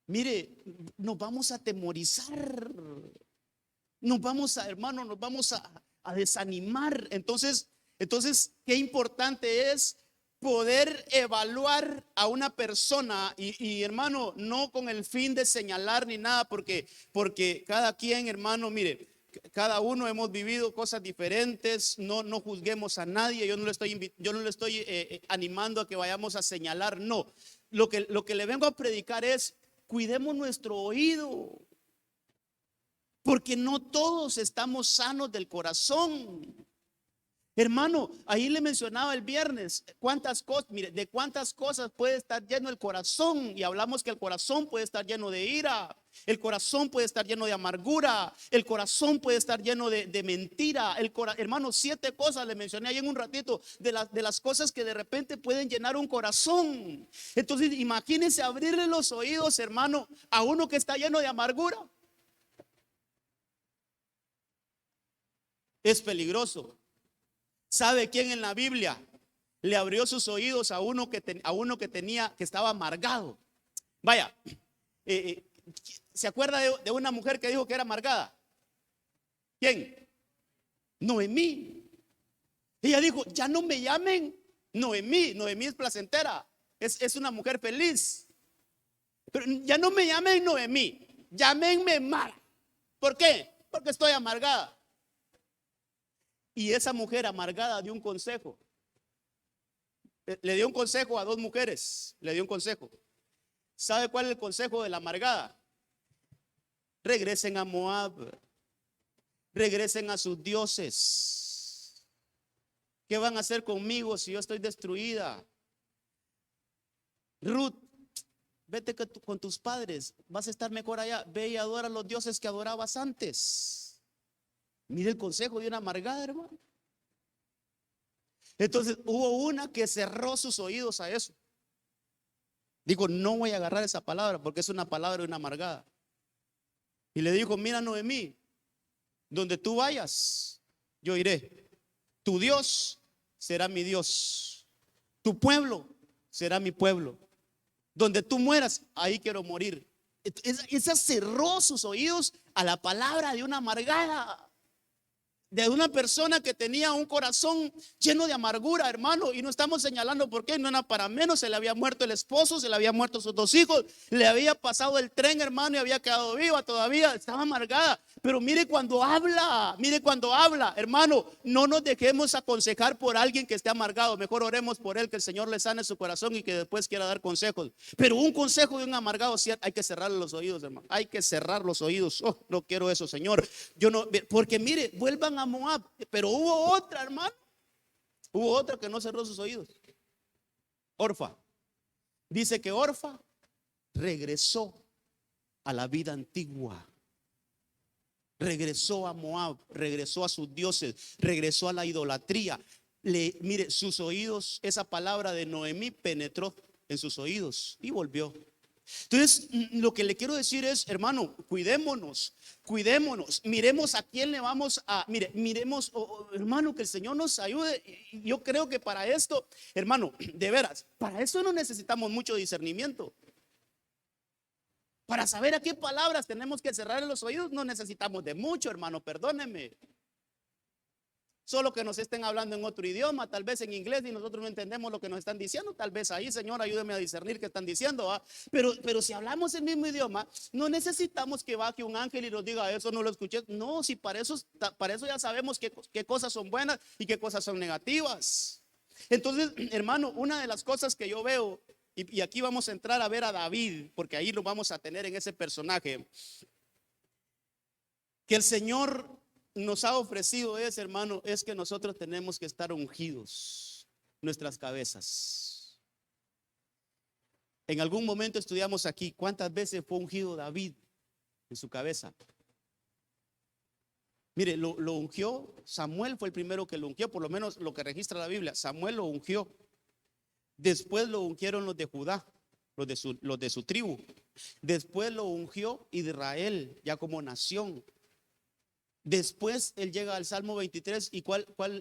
mire, nos vamos a atemorizar. Nos vamos a desanimar. Entonces, qué importante es poder evaluar a una persona y hermano, no con el fin de señalar ni nada, porque cada quien, hermano, mire, cada uno hemos vivido cosas diferentes. No juzguemos a nadie. Yo no le estoy animando a que vayamos a señalar. No, lo que le vengo a predicar es: cuidemos nuestro oído, porque no todos estamos sanos del corazón. Hermano, ahí le mencionaba el viernes cuántas cosas, mire, de cuántas cosas puede estar lleno el corazón. Y hablamos que el corazón puede estar lleno de ira, el corazón puede estar lleno de amargura, el corazón puede estar lleno de mentira. Hermano, 7 cosas le mencioné ahí en un ratito de las cosas que de repente pueden llenar un corazón. Entonces, imagínense abrirle los oídos, hermano, a uno que está lleno de amargura. Es peligroso. ¿Sabe quién en la Biblia le abrió sus oídos a uno que estaba amargado? Vaya, ¿se acuerda de una mujer que dijo que era amargada? ¿Quién? Noemí. Ella dijo: ya no me llamen Noemí. Noemí es placentera, es una mujer feliz. Pero ya no me llamen Noemí, llámenme Mara. ¿Por qué? Porque estoy amargada. Y esa mujer amargada dio un consejo. Le dio un consejo a 2 mujeres. Le dio un consejo. ¿Sabe cuál es el consejo de la amargada? Regresen a Moab. Regresen a sus dioses. ¿Qué van a hacer conmigo si yo estoy destruida? Ruth, vete con tus padres. Vas a estar mejor allá. Ve y adora a los dioses que adorabas antes. Mire el consejo de una amargada, hermano. Entonces hubo una que cerró sus oídos a eso. Dijo: no voy a agarrar esa palabra porque es una palabra de una amargada. Y le dijo: mira, Noemí, donde tú vayas, yo iré. Tu Dios será mi Dios. Tu pueblo será mi pueblo. Donde tú mueras, ahí quiero morir. Esa cerró sus oídos a la palabra de una amargada. de una persona que tenía un corazón lleno de amargura, hermano, y no estamos señalando por qué, no era para menos. Se le había muerto el esposo, se le había muerto sus dos hijos, le había pasado el tren, hermano, y había quedado viva todavía, estaba amargada. Pero mire cuando habla, hermano, no nos dejemos aconsejar por alguien que esté amargado. Mejor oremos por él, que el Señor le sane su corazón y que después quiera dar consejos. Pero un consejo de un amargado, sí, hay que cerrarle los oídos, hermano. Hay que cerrar los oídos. Oh, no quiero eso, Señor. Yo no, porque mire, vuelvan a Moab. Pero hubo otra, hermano. Hubo otra que no cerró sus oídos. Orfa. Dice que Orfa regresó a la vida antigua. Regresó a Moab, regresó a sus dioses, regresó a la idolatría. Mire, sus oídos, esa palabra de Noemí penetró en sus oídos y volvió. Entonces, lo que le quiero decir es, hermano, cuidémonos, miremos a quién le vamos a, miremos, hermano, que el Señor nos ayude. Y yo creo que para esto, hermano, de veras, para eso no necesitamos mucho discernimiento. Para saber a qué palabras tenemos que cerrar los oídos no necesitamos de mucho, hermano, perdónenme. Solo que nos estén hablando en otro idioma, tal vez en inglés, y nosotros no entendemos lo que nos están diciendo. Tal vez ahí, Señor, ayúdeme a discernir qué están diciendo, ¿va? Pero si hablamos el mismo idioma, no necesitamos que baje un ángel y nos diga: eso no lo escuché. No, si para eso ya sabemos qué cosas son buenas y qué cosas son negativas. Entonces, hermano, una de las cosas que yo veo, y aquí vamos a entrar a ver a David, porque ahí lo vamos a tener en ese personaje, que el Señor nos ha ofrecido hermano, es que nosotros tenemos que estar ungidos nuestras cabezas. En algún momento estudiamos aquí cuántas veces fue ungido David en su cabeza. Mire, lo ungió Samuel, fue el primero que lo ungió, por lo menos lo que registra la Biblia. Samuel lo ungió. Después lo ungieron los de Judá, los de su tribu. Después lo ungió Israel, ya como nación. Después él llega al Salmo 23. ¿Y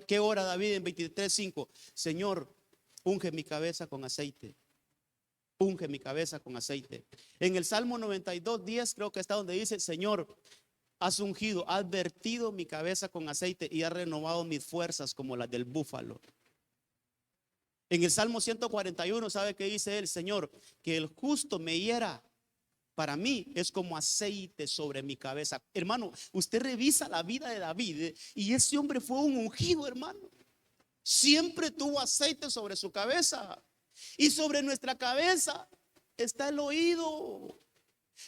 qué ora David en 23:5? Señor, unge mi cabeza con aceite. Unge mi cabeza con aceite. En el Salmo 92:10 creo que está donde dice: Señor, has ungido, has vertido mi cabeza con aceite y has renovado mis fuerzas como las del búfalo. En el Salmo 141, ¿sabe qué dice él? Señor, que el justo me hiera, para mí es como aceite sobre mi cabeza. Hermano, usted revisa la vida de David, y ese hombre fue un ungido, hermano. Siempre tuvo aceite sobre su cabeza. Y sobre nuestra cabeza está el oído.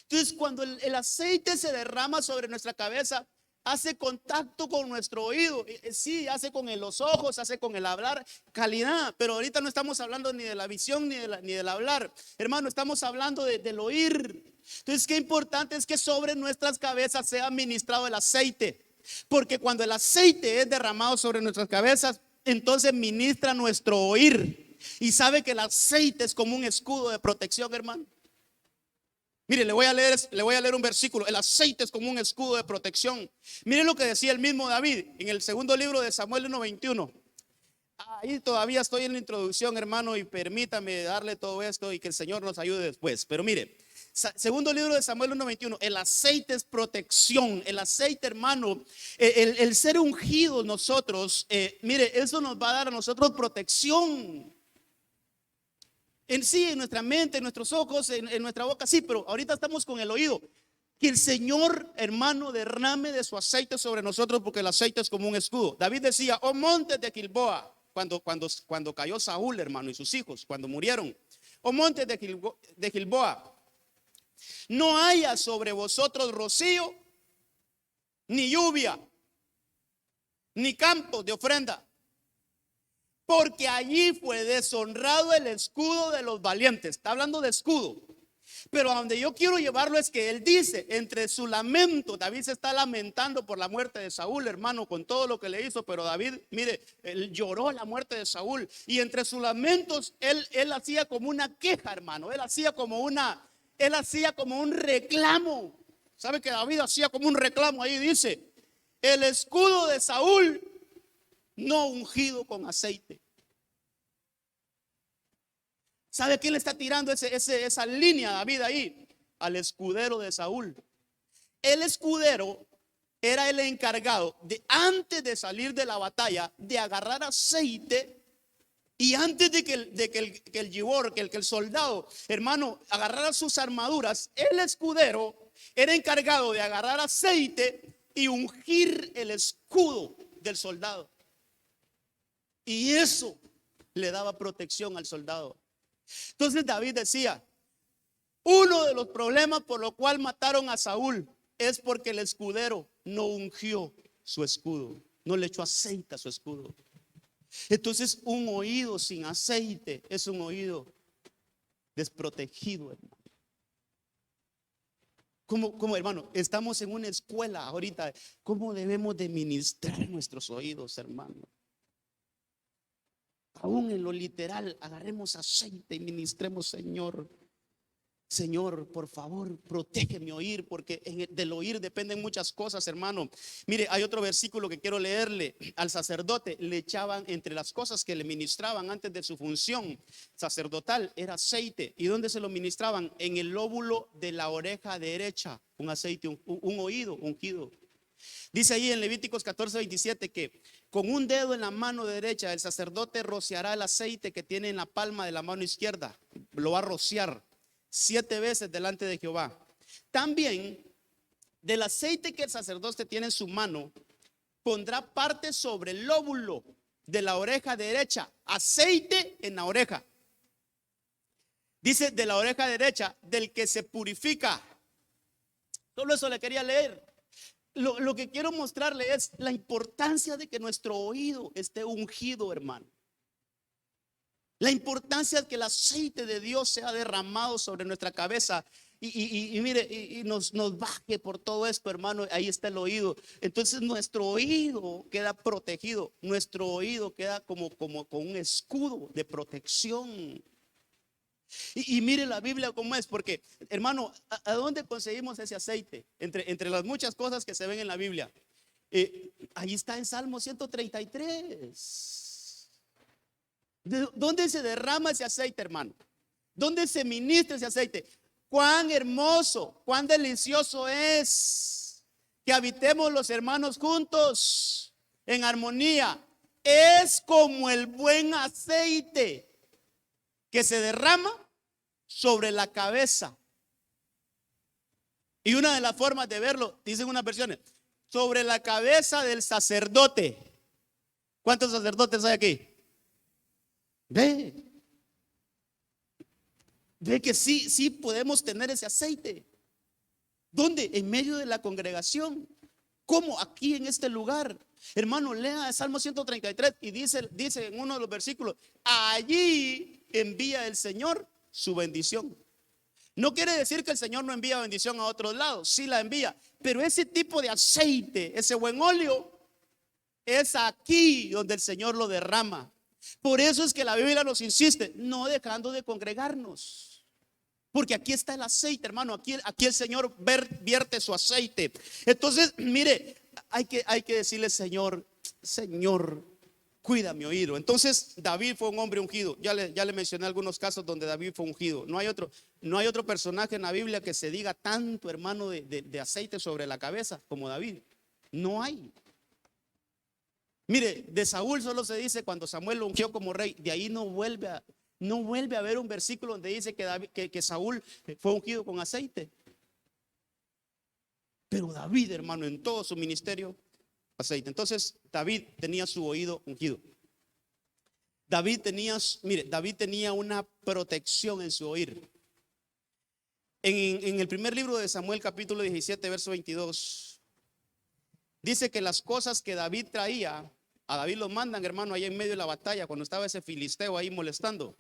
Entonces, cuando el aceite se derrama sobre nuestra cabeza, hace contacto con nuestro oído. Sí, hace con los ojos, hace con el hablar, calidad. Pero ahorita no estamos hablando ni de la visión ni del hablar, hermano, estamos hablando del oír. Entonces, qué importante es que sobre nuestras cabezas sea ministrado el aceite. Porque cuando el aceite es derramado sobre nuestras cabezas, entonces ministra nuestro oír. Y sabe que el aceite es como un escudo de protección, hermano. Mire, le voy a leer un versículo. El aceite es como un escudo de protección. Mire lo que decía el mismo David en el segundo libro de Samuel 1:21. Ahí todavía estoy en la introducción, hermano, y permítame darle todo esto y que el Señor nos ayude después. Pero mire, segundo libro de Samuel 1:21. El aceite es protección. El aceite, hermano, el ser ungidos nosotros, mire, eso nos va a dar a nosotros protección. En nuestra mente, en nuestros ojos, en nuestra boca, sí, pero ahorita estamos con el oído. Que el Señor, hermano, derrame de su aceite sobre nosotros, porque el aceite es como un escudo. David decía: oh montes de Gilboa, cuando cayó Saúl, hermano, y sus hijos, cuando murieron. Oh montes de Gilboa, no haya sobre vosotros rocío, ni lluvia, ni campos de ofrenda, porque allí fue deshonrado el escudo de los valientes. Está hablando de escudo. Pero a donde yo quiero llevarlo es que él dice, entre su lamento, David se está lamentando por la muerte de Saúl, hermano, con todo lo que le hizo. Pero David, mire, él lloró la muerte de Saúl, y entre sus lamentos él hacía como una queja, hermano. Él hacía como un reclamo. ¿Sabe que David hacía como un reclamo? Ahí dice: el escudo de Saúl no ungido con aceite. ¿Sabe quién le está tirando esa línea a David ahí? Al escudero de Saúl. El escudero era el encargado de, antes de salir de la batalla, de agarrar aceite. Y antes de que el gibor, que el soldado, hermano, agarrara sus armaduras, el escudero era encargado de agarrar aceite y ungir el escudo del soldado. Y eso le daba protección al soldado. Entonces David decía, uno de los problemas por lo cual mataron a Saúl es porque el escudero no ungió su escudo, no le echó aceite a su escudo. Entonces un oído sin aceite es un oído desprotegido, hermano. Como hermano, estamos en una escuela ahorita. ¿Cómo debemos de ministrar nuestros oídos, hermano? Aún en lo literal, agarremos aceite y ministremos, Señor. Señor, por favor, protege mi oír, porque del oír dependen muchas cosas, hermano. Mire, hay otro versículo que quiero leerle. Al sacerdote le echaban, entre las cosas que le ministraban antes de su función sacerdotal, era aceite. ¿Y dónde se lo ministraban? En el lóbulo de la oreja derecha, un aceite, un oído ungido. Dice ahí en Levíticos 14:27 que con un dedo en la mano derecha el sacerdote rociará el aceite que tiene en la palma de la mano izquierda. Lo va a rociar 7 veces delante de Jehová. También del aceite que el sacerdote tiene en su mano, pondrá parte sobre el lóbulo de la oreja derecha. Aceite en la oreja. Dice de la oreja derecha, del que se purifica. Solo eso le quería leer. Lo que quiero mostrarle es la importancia de que nuestro oído esté ungido, hermano. La importancia de que el aceite de Dios sea derramado sobre nuestra cabeza y mire, y nos baje por todo esto, hermano. Ahí está el oído. Entonces nuestro oído queda protegido. Nuestro oído queda como con un escudo de protección. Y mire la Biblia cómo es, porque hermano, ¿a dónde conseguimos ese aceite? Entre las muchas cosas que se ven en la Biblia. Ahí está en Salmo 133. ¿Dónde se derrama ese aceite, hermano? ¿Dónde se ministra ese aceite? Cuán hermoso, cuán delicioso es que habitemos los hermanos juntos en armonía. Es como el buen aceite que se derrama sobre la cabeza. Y una de las formas de verlo, dicen unas versiones, sobre la cabeza del sacerdote. ¿Cuántos sacerdotes hay aquí? Ve que sí podemos tener ese aceite. ¿Dónde? En medio de la congregación. ¿Cómo? Aquí en este lugar. Hermano, lea el Salmo 133 y dice en uno de los versículos, allí envía el Señor su bendición. No quiere decir que el Señor no envía bendición a otros lados, sí la envía, pero ese tipo de aceite, ese buen óleo, es aquí donde el Señor lo derrama. Por eso es que la Biblia nos insiste, no dejando de congregarnos, porque aquí está el aceite, hermano. Aquí el Señor vierte su aceite. Entonces, mire, hay que decirle, Señor, cuida mi oído. Entonces David fue un hombre ungido. Ya le mencioné algunos casos donde David fue ungido. No hay otro personaje en la Biblia que se diga tanto, hermano, de aceite sobre la cabeza como David. No hay. Mire, de Saúl solo se dice cuando Samuel lo ungió como rey. De ahí no vuelve a haber un versículo donde dice que Saúl fue ungido con aceite. Pero David, hermano, en todo su ministerio, aceite. Entonces David tenía su oído ungido. David tenía una protección en su oír. En el primer libro de Samuel, capítulo 17, verso 22, dice que las cosas que David traía, a David lo mandan, hermano, ahí en medio de la batalla, cuando estaba ese filisteo ahí molestando.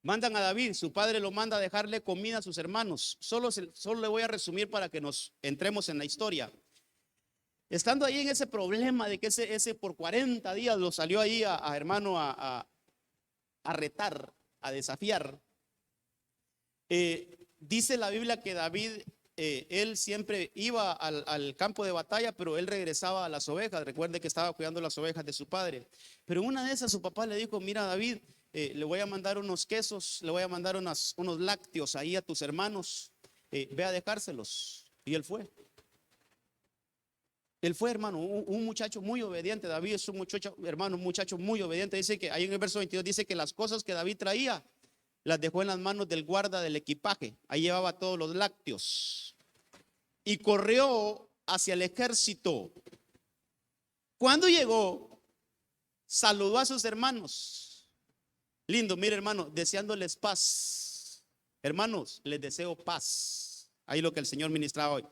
Mandan a David, su padre lo manda a dejarle comida a sus hermanos. Solo le voy a resumir para que nos entremos en la historia. Estando ahí en ese problema de que ese por 40 días lo salió ahí hermano a retar, a desafiar. Dice la Biblia que David, él siempre iba al campo de batalla, pero él regresaba a las ovejas. Recuerde que estaba cuidando las ovejas de su padre. Pero en una de esas su papá le dijo, mira David, le voy a mandar unos quesos, le voy a mandar unos lácteos ahí a tus hermanos, ve a dejárselos. Y él fue. Él fue, hermano, un muchacho muy obediente. David es un muchacho, hermano, un muchacho muy obediente. Dice que ahí en el verso 22 dice que las cosas que David traía las dejó en las manos del guarda del equipaje. Ahí llevaba todos los lácteos. Y corrió hacia el ejército. Cuando llegó, saludó a sus hermanos. Lindo, mire, hermano, deseándoles paz. Hermanos, les deseo paz. Ahí lo que el Señor ministraba hoy,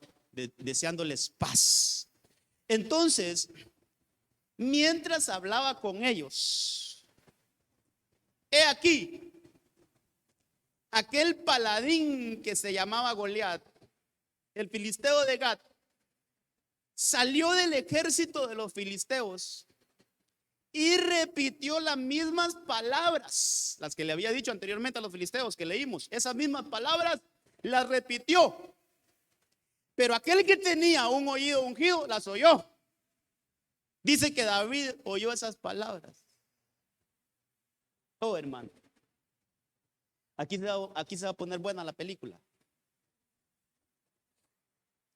deseándoles paz. Entonces, mientras hablaba con ellos, he aquí, aquel paladín que se llamaba Goliat, el filisteo de Gat, salió del ejército de los filisteos y repitió las mismas palabras, las que le había dicho anteriormente a los filisteos que leímos. Esas mismas palabras las repitió. Pero aquel que tenía un oído ungido las oyó. Dice que David oyó esas palabras. Oh, hermano, aquí se va a poner buena la película.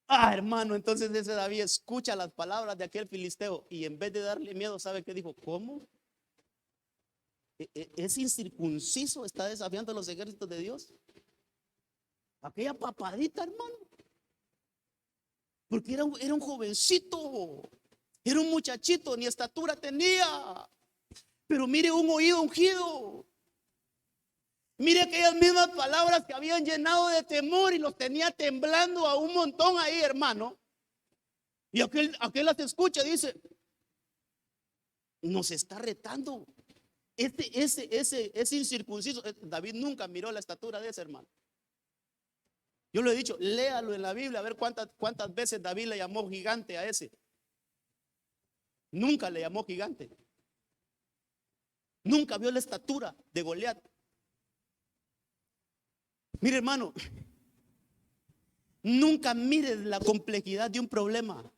Hermano, entonces ese David escucha las palabras de aquel filisteo y en vez de darle miedo, ¿sabe qué dijo? ¿Cómo? ¿Es incircunciso? ¿Está desafiando a los ejércitos de Dios? Aquella papadita, hermano. Porque era un jovencito, era un muchachito, ni estatura tenía. Pero mire, un oído ungido. Mire aquellas mismas palabras que habían llenado de temor y los tenía temblando a un montón ahí, hermano. Y aquel las escucha, dice, nos está retando. Ese incircunciso. David nunca miró la estatura de ese hermano. Yo lo he dicho, léalo en la Biblia a ver cuántas veces David le llamó gigante a ese. Nunca le llamó gigante. Nunca vio la estatura de Goliat. Mire, hermano, nunca mires la complejidad de un problema.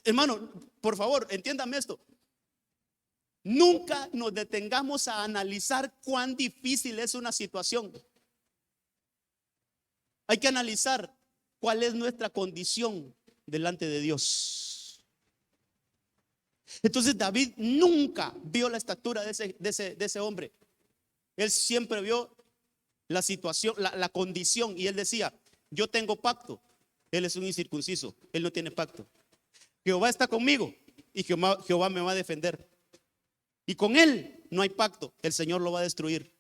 Hermano, por favor, entiéndame esto. Nunca nos detengamos a analizar cuán difícil es una situación. Hay que analizar cuál es nuestra condición delante de Dios. Entonces David nunca vio la estatura de ese hombre. Él siempre vio la situación, la condición, y él decía, yo tengo pacto. Él es un incircunciso, él no tiene pacto. Jehová está conmigo y Jehová me va a defender. Y con él no hay pacto, el Señor lo va a destruir.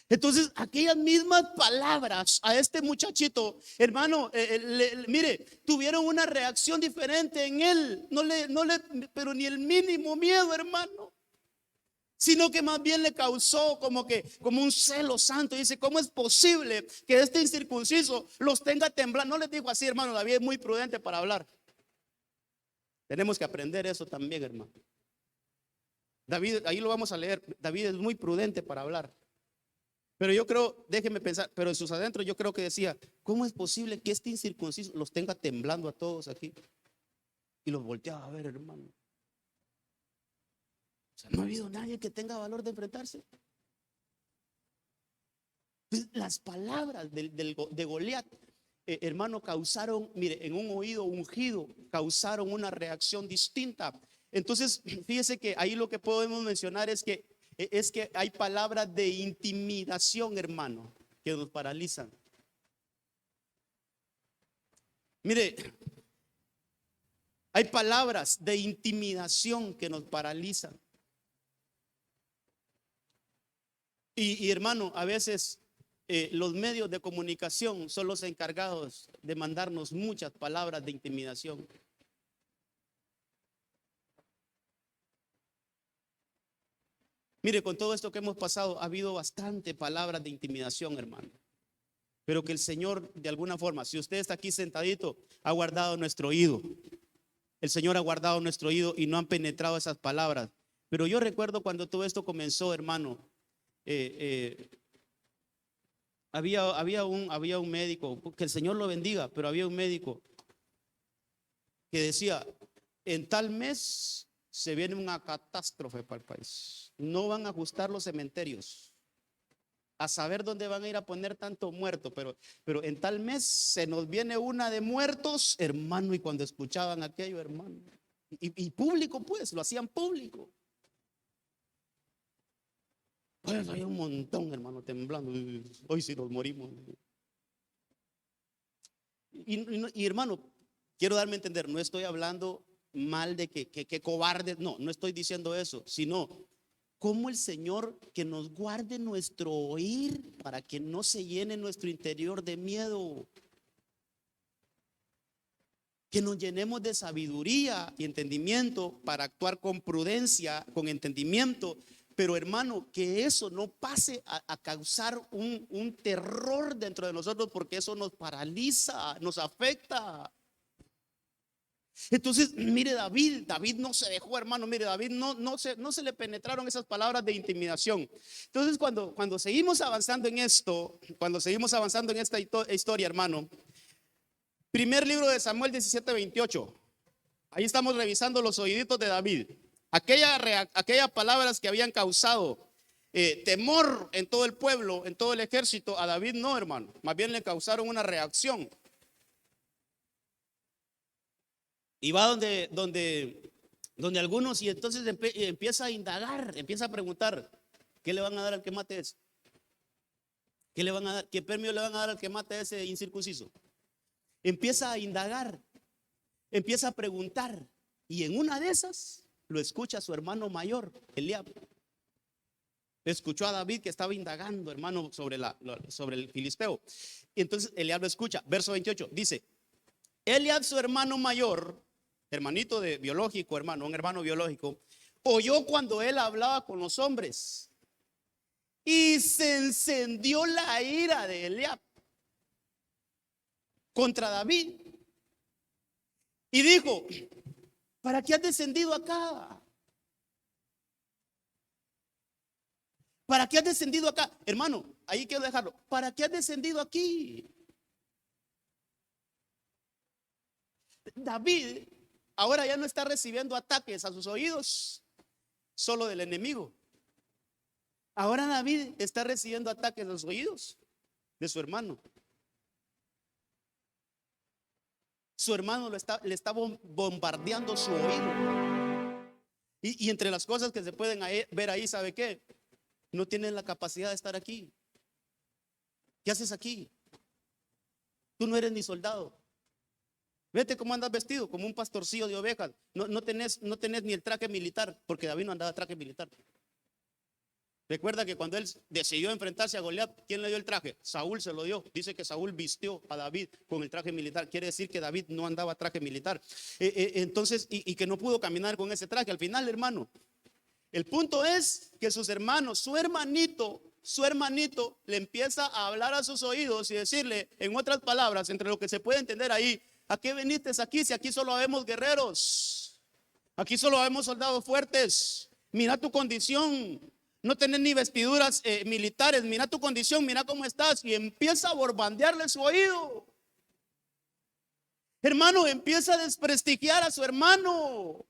Entonces aquellas mismas palabras a este muchachito, hermano, mire, tuvieron una reacción diferente en él. Pero ni el mínimo miedo, hermano, sino que más bien le causó como un celo santo. Dice, ¿cómo es posible que este incircunciso los tenga temblando? No les digo así, hermano, David es muy prudente para hablar. Tenemos que aprender eso también, hermano. David, ahí lo vamos a leer, David es muy prudente para hablar. Pero yo creo, déjeme pensar, pero en sus adentros yo creo que decía, ¿cómo es posible que este incircunciso los tenga temblando a todos aquí? Y los volteaba a ver, hermano. O sea, no ha habido nadie que tenga valor de enfrentarse. Las palabras de Goliat, hermano, causaron, mire, en un oído ungido, causaron una reacción distinta. Entonces, fíjese que ahí lo que podemos mencionar es que hay palabras de intimidación, hermano, que nos paralizan. Mire, hay palabras de intimidación que nos paralizan. Y hermano, a veces los medios de comunicación son los encargados de mandarnos muchas palabras de intimidación. Mire, con todo esto que hemos pasado, ha habido bastante palabras de intimidación, hermano. Pero que el Señor, de alguna forma, si usted está aquí sentadito, ha guardado nuestro oído. El Señor ha guardado nuestro oído y no han penetrado esas palabras. Pero yo recuerdo cuando todo esto comenzó, hermano, había un médico, que el Señor lo bendiga, pero había un médico que decía, en tal mes se viene una catástrofe para el país. No van a ajustar los cementerios. a saber dónde van a ir a poner tanto muerto, pero en tal mes se nos viene una de muertos, hermano, y cuando escuchaban aquello, hermano, y público, pues, lo hacían público. Pues hay un montón, hermano, temblando. Hoy sí nos morimos. Y, hermano, quiero darme a entender, no estoy hablando mal de que cobardes, no estoy diciendo eso, sino como el Señor que nos guarde nuestro oír para que no se llene nuestro interior de miedo, que nos llenemos de sabiduría y entendimiento para actuar con prudencia, con entendimiento. Pero hermano, que eso no pase a causar un terror dentro de nosotros, porque eso nos paraliza, nos afecta. Entonces, mire, David no se dejó, hermano. Mire, David no se le penetraron esas palabras de intimidación. Entonces, cuando seguimos avanzando en esto, cuando seguimos avanzando en esta historia, hermano, primer libro de Samuel 17:28. Ahí estamos revisando los oíditos de David. Aquellas palabras que habían causado temor en todo el pueblo, en todo el ejército, a David no, hermano. Más bien le causaron una reacción. Y va donde algunos, y entonces empieza a indagar, empieza a preguntar: ¿qué le van a dar al que mate ese? ¿Qué le van a dar? ¿Qué premio le van a dar al que mate a ese incircunciso? Empieza a indagar, empieza a preguntar, y en una de esas lo escucha su hermano mayor, Eliab. Escuchó a David que estaba indagando, hermano, sobre el filisteo. Y entonces Eliab lo escucha. Verso 28 dice: Eliab, su hermano mayor, hermanito de biológico, hermano, un hermano biológico, oyó cuando él hablaba con los hombres, y se encendió la ira de Eliab contra David, y dijo: ¿para qué has descendido acá? ¿Para qué has descendido acá? Hermano, ahí quiero dejarlo. ¿Para qué has descendido aquí? David ahora ya no está recibiendo ataques a sus oídos solo del enemigo. Ahora David está recibiendo ataques a los oídos de su hermano. Su hermano le está bombardeando su oído. Y entre las cosas que se pueden ver ahí, ¿sabe qué? No tienes la capacidad de estar aquí. ¿Qué haces aquí? Tú no eres ni soldado. Vete cómo andas vestido, como un pastorcillo de ovejas. No tenés ni el traje militar, porque David no andaba traje militar. Recuerda que cuando él decidió enfrentarse a Goliat, ¿quién le dio el traje? Saúl se lo dio. Dice que Saúl vistió a David con el traje militar. Quiere decir que David no andaba traje militar. Entonces, y que no pudo caminar con ese traje. Al final, hermano, el punto es que sus hermanos, su hermanito le empieza a hablar a sus oídos y decirle, en otras palabras, entre lo que se puede entender ahí: ¿a qué viniste aquí si aquí solo vemos guerreros? Aquí solo vemos soldados fuertes. Mira tu condición. No tenés ni vestiduras militares. Mira tu condición, mira cómo estás. Y empieza a borbandearle su oído. Hermano, empieza a desprestigiar a su hermano.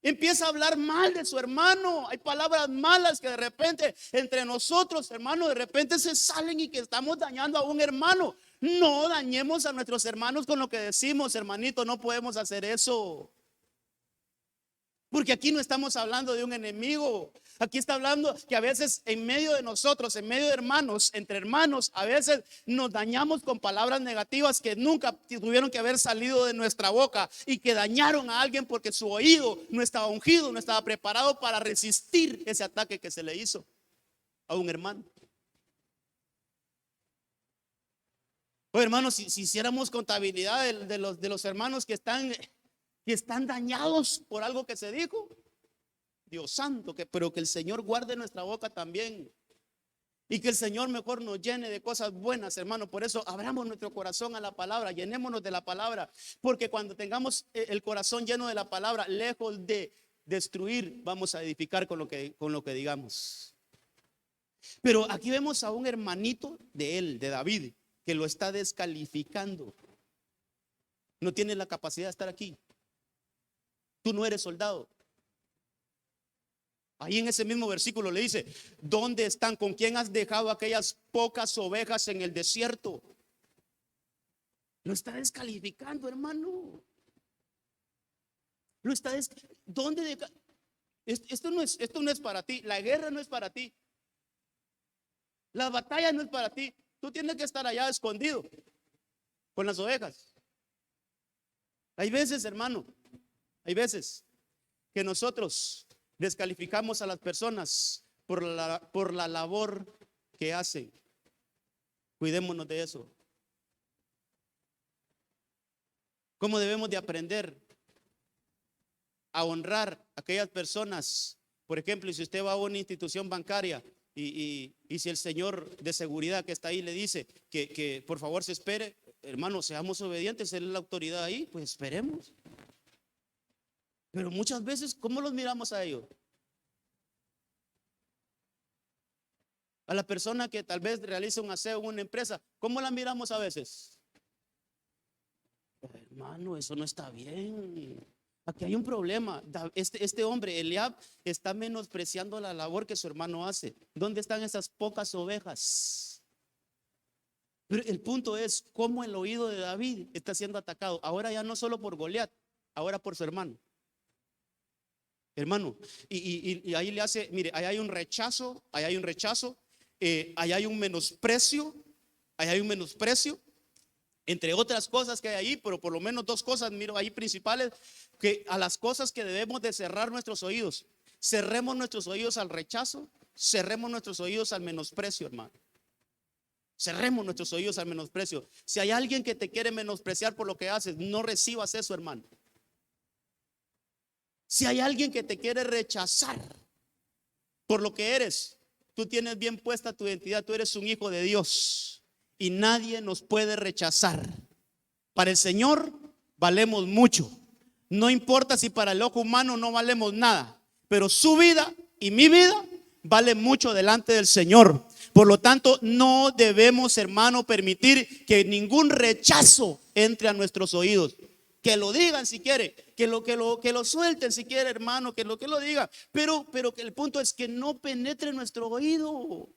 Empieza a hablar mal de su hermano. Hay palabras malas que de repente entre nosotros, hermano, de repente se salen y que estamos dañando a un hermano. No dañemos a nuestros hermanos con lo que decimos, hermanito. No podemos hacer eso. Porque aquí no estamos hablando de un enemigo. Aquí está hablando que a veces en medio de nosotros, en medio de hermanos, entre hermanos, a veces nos dañamos con palabras negativas que nunca tuvieron que haber salido de nuestra boca y que dañaron a alguien porque su oído no estaba ungido, no estaba preparado para resistir ese ataque que se le hizo a un hermano. Oye, hermanos, si hiciéramos contabilidad de los hermanos que están dañados por algo que se dijo, Dios santo, pero que el Señor guarde nuestra boca también, y que el Señor mejor nos llene de cosas buenas, hermano. Por eso abramos nuestro corazón a la palabra, llenémonos de la palabra, porque cuando tengamos el corazón lleno de la palabra, lejos de destruir, vamos a edificar con lo que digamos. Pero aquí vemos a un hermanito de David, que lo está descalificando. No tiene la capacidad de estar aquí. Tú no eres soldado. Ahí en ese mismo versículo le dice: ¿dónde están? ¿Con quién has dejado aquellas pocas ovejas en el desierto? Lo está descalificando, hermano. Lo está ¿Dónde esto no es para ti. La guerra no es para ti. La batalla no es para ti. Tú tienes que estar allá escondido con las ovejas. Hay veces, hermano, hay veces que nosotros descalificamos a las personas por la labor que hacen. Cuidémonos de eso. ¿Cómo debemos de aprender a honrar a aquellas personas? Por ejemplo, si usted va a una institución bancaria y si el señor de seguridad que está ahí le dice que por favor se espere, hermano, seamos obedientes, él es la autoridad ahí, pues esperemos. Pero muchas veces, ¿cómo los miramos a ellos? A la persona que tal vez realiza un aseo en una empresa, ¿cómo la miramos a veces? Hermano, eso no está bien. Aquí hay un problema. Este hombre, Eliab, está menospreciando la labor que su hermano hace. ¿Dónde están esas pocas ovejas? Pero el punto es cómo el oído de David está siendo atacado. Ahora ya no solo por Goliat, ahora por su hermano. Hermano, y ahí le hace, mire, ahí hay un rechazo, ahí hay un rechazo, ahí hay un menosprecio, ahí hay un menosprecio. Entre otras cosas que hay ahí, pero por lo menos dos cosas miro ahí principales, que a las cosas que debemos de cerrar nuestros oídos. Cerremos nuestros oídos al rechazo, cerremos nuestros oídos al menosprecio, hermano. Cerremos nuestros oídos al menosprecio. Si hay alguien que te quiere menospreciar por lo que haces, no recibas eso, hermano. Si hay alguien que te quiere rechazar por lo que eres, tú tienes bien puesta tu identidad, tú eres un hijo de Dios. Y nadie nos puede rechazar. Para el Señor valemos mucho. No importa si para el ojo humano no valemos nada, pero su vida y mi vida vale mucho delante del Señor. Por lo tanto, no debemos, hermano, permitir que ningún rechazo entre a nuestros oídos. Que lo digan si quiere, que lo suelten si quiere, hermano, que lo digan. Pero que el punto es que no penetre nuestro oído.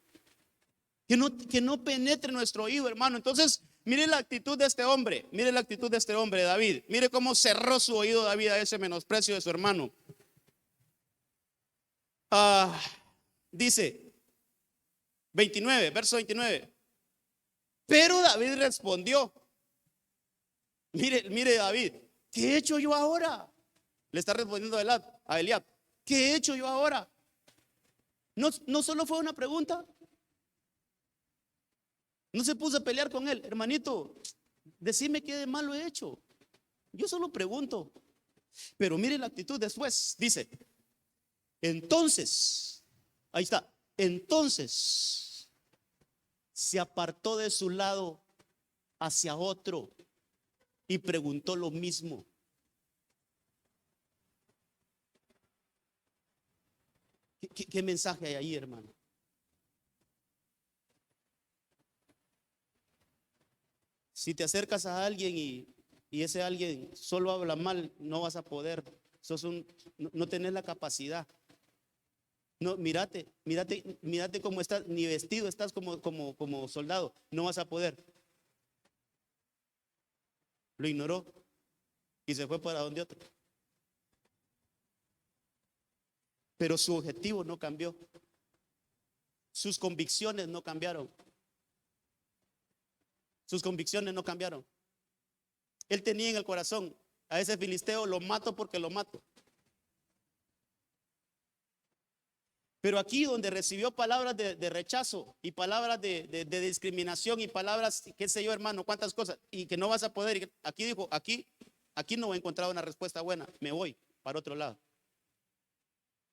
Que no penetre nuestro oído, hermano. Entonces, mire la actitud de este hombre. Mire la actitud de este hombre, David. Mire cómo cerró su oído David a ese menosprecio de su hermano. Dice 29, verso 29. Pero David respondió. Mire David, ¿qué he hecho yo ahora? Le está respondiendo a Eliab. ¿Qué he hecho yo ahora? No solo fue una pregunta. No se puso a pelear con él. Hermanito, decime qué de malo he hecho. Yo solo pregunto. Pero mire la actitud después. Dice, entonces, ahí está. Entonces se apartó de su lado hacia otro y preguntó lo mismo. ¿Qué mensaje hay ahí, hermano? Si te acercas a alguien y ese alguien solo habla mal, no vas a poder. No tenés la capacidad. No, mírate cómo estás, ni vestido estás como soldado. No vas a poder. Lo ignoró y se fue para donde otro. Pero su objetivo no cambió. Sus convicciones no cambiaron. Sus convicciones no cambiaron. Él tenía en el corazón: a ese filisteo lo mato porque lo mato. Pero aquí donde recibió palabras de rechazo y palabras de discriminación y palabras, qué sé yo, hermano, cuántas cosas, y que no vas a poder. Aquí dijo, aquí no he encontrado una respuesta buena, me voy para otro lado.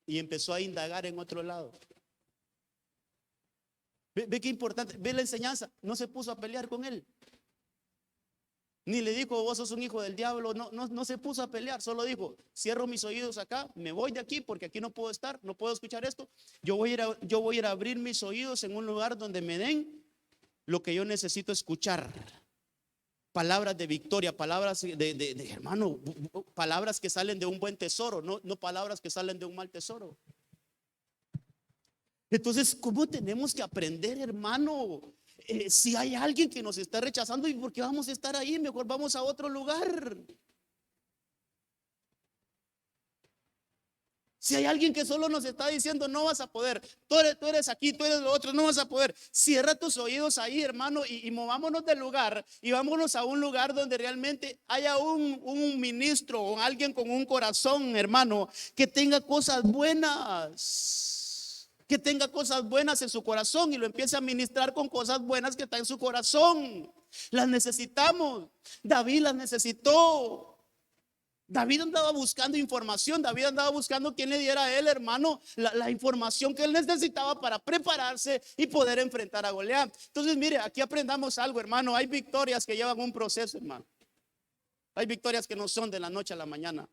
Y empezó a indagar en otro lado. Ve qué importante, ve la enseñanza. No se puso a pelear con él, ni le dijo vos sos un hijo del diablo. No se puso a pelear, solo dijo: cierro mis oídos acá, me voy de aquí porque aquí no puedo estar, no puedo escuchar esto. Yo voy a ir a abrir mis oídos en un lugar donde me den lo que yo necesito escuchar. Palabras de victoria, palabras de hermano, palabras que salen de un buen tesoro, no palabras que salen de un mal tesoro. Entonces, ¿cómo tenemos que aprender, hermano? Si hay alguien que nos está rechazando, ¿y por qué vamos a estar ahí? Mejor vamos a otro lugar. Si hay alguien que solo nos está diciendo no vas a poder, tú eres aquí, tú eres lo otro, no vas a poder, cierra tus oídos ahí, hermano, y movámonos del lugar y vámonos a un lugar donde realmente haya un ministro o alguien con un corazón, hermano, que tenga cosas buenas, que tenga cosas buenas en su corazón y lo empiece a ministrar con cosas buenas que está en su corazón. Las necesitamos. David las necesitó. David andaba buscando información, David andaba buscando quién le diera a él, hermano, la información que él necesitaba para prepararse y poder enfrentar a Goliat. Entonces, mire, aquí aprendamos algo, hermano. Hay victorias que llevan un proceso, hermano. Hay victorias que no son de la noche a la mañana.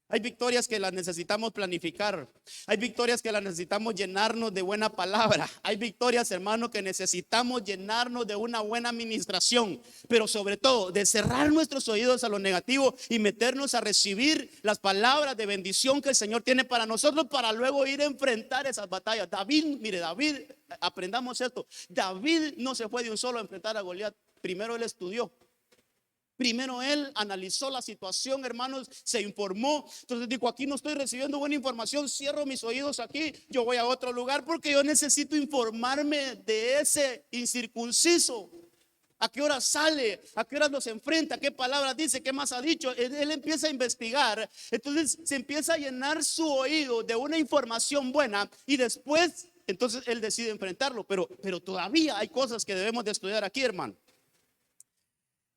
Hay victorias que las necesitamos planificar. Hay victorias que las necesitamos llenarnos de buena palabra. Hay victorias, hermano, que necesitamos llenarnos de una buena administración. Pero sobre todo, de cerrar nuestros oídos a lo negativo y meternos a recibir las palabras de bendición que el Señor tiene para nosotros, para luego ir a enfrentar esas batallas. David, mire, David, aprendamos esto. David no se fue de un solo a enfrentar a Goliat. Primero él estudió. Primero él analizó la situación, hermanos, se informó. Entonces dijo, aquí no estoy recibiendo buena información, cierro mis oídos aquí, yo voy a otro lugar porque yo necesito informarme de ese incircunciso. ¿A qué hora sale? ¿A qué hora nos enfrenta? ¿Qué palabras dice? ¿Qué más ha dicho? Él empieza a investigar. Entonces se empieza a llenar su oído de una información buena y después, entonces él decide enfrentarlo. Pero todavía hay cosas que debemos de estudiar aquí, hermano.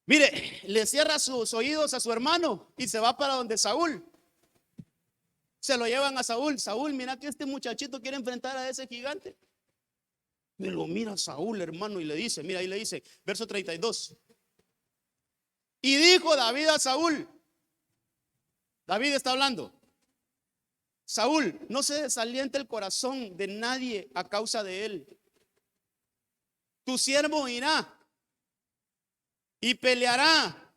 Mire, le cierra sus oídos a su hermano y se va para donde Saúl. Se lo llevan a Saúl. Saúl, mira que este muchachito quiere enfrentar a ese gigante. Me lo mira Saúl, hermano, y le dice, mira, ahí le dice, verso 32. Y dijo David a Saúl, David está hablando, Saúl, no se desaliente el corazón de nadie a causa de él. Tu siervo irá y peleará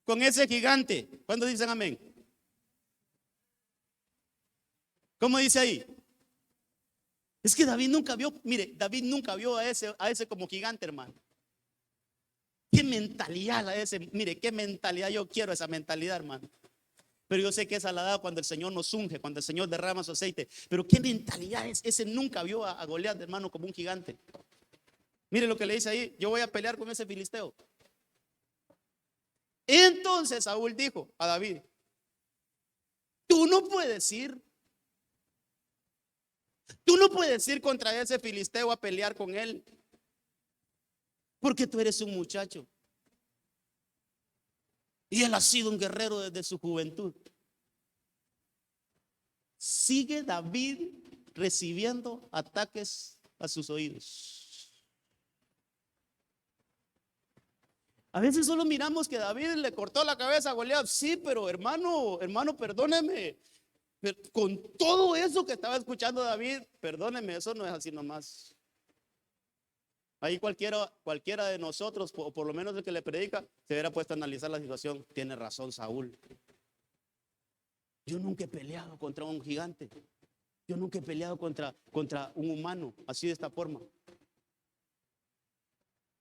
con ese gigante. ¿Cuándo dicen amén? ¿Cómo dice ahí? Es que David nunca vio, mire, David nunca vio a ese como gigante, hermano. Qué mentalidad a ese, mire, qué mentalidad, yo quiero esa mentalidad, hermano. Pero yo sé que esa la da cuando el Señor nos unge, cuando el Señor derrama su aceite. Pero qué mentalidad es, ese nunca vio a Goliat, hermano, como un gigante. Mire lo que le dice ahí, yo voy a pelear con ese filisteo. Entonces Saúl dijo a David, tú no puedes ir contra ese filisteo a pelear con él, porque tú eres un muchacho y él ha sido un guerrero desde su juventud. Sigue David recibiendo ataques a sus oídos. A veces solo miramos que David le cortó la cabeza a Goliat. Sí, pero hermano, perdóneme. Pero con todo eso que estaba escuchando David, perdóneme, eso no es así nomás. Ahí cualquiera de nosotros, o por lo menos el que le predica, se hubiera puesto a analizar la situación. Tiene razón Saúl. Yo nunca he peleado contra un gigante. Yo nunca he peleado contra un humano, así de esta forma.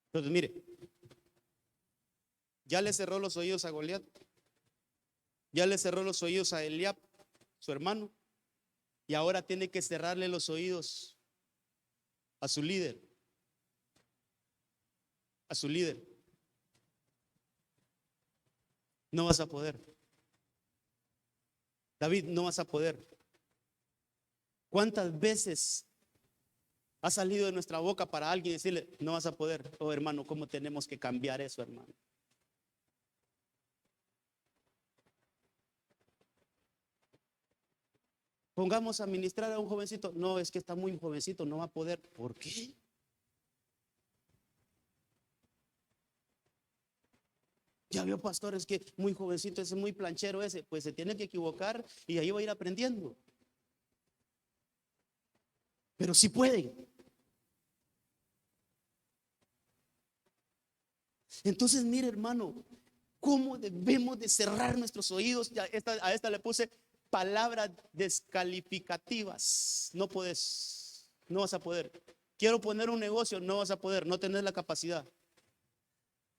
Entonces, mire, ya le cerró los oídos a Goliat. Ya le cerró los oídos a Eliab, su hermano. Y ahora tiene que cerrarle los oídos a su líder. A su líder. No vas a poder. David, no vas a poder. ¿Cuántas veces ha salido de nuestra boca para alguien decirle, no vas a poder? Oh, hermano, ¿cómo tenemos que cambiar eso, hermano? Pongamos a ministrar a un jovencito. No, es que está muy jovencito, no va a poder. ¿Por qué? Ya vio, pastor, es que muy jovencito, es muy planchero ese. Pues se tiene que equivocar y ahí va a ir aprendiendo. Pero sí pueden. Entonces, mire, hermano, cómo debemos de cerrar nuestros oídos. A esta le puse palabras descalificativas. No puedes, no vas a poder. Quiero poner un negocio, no vas a poder, no tenés la capacidad.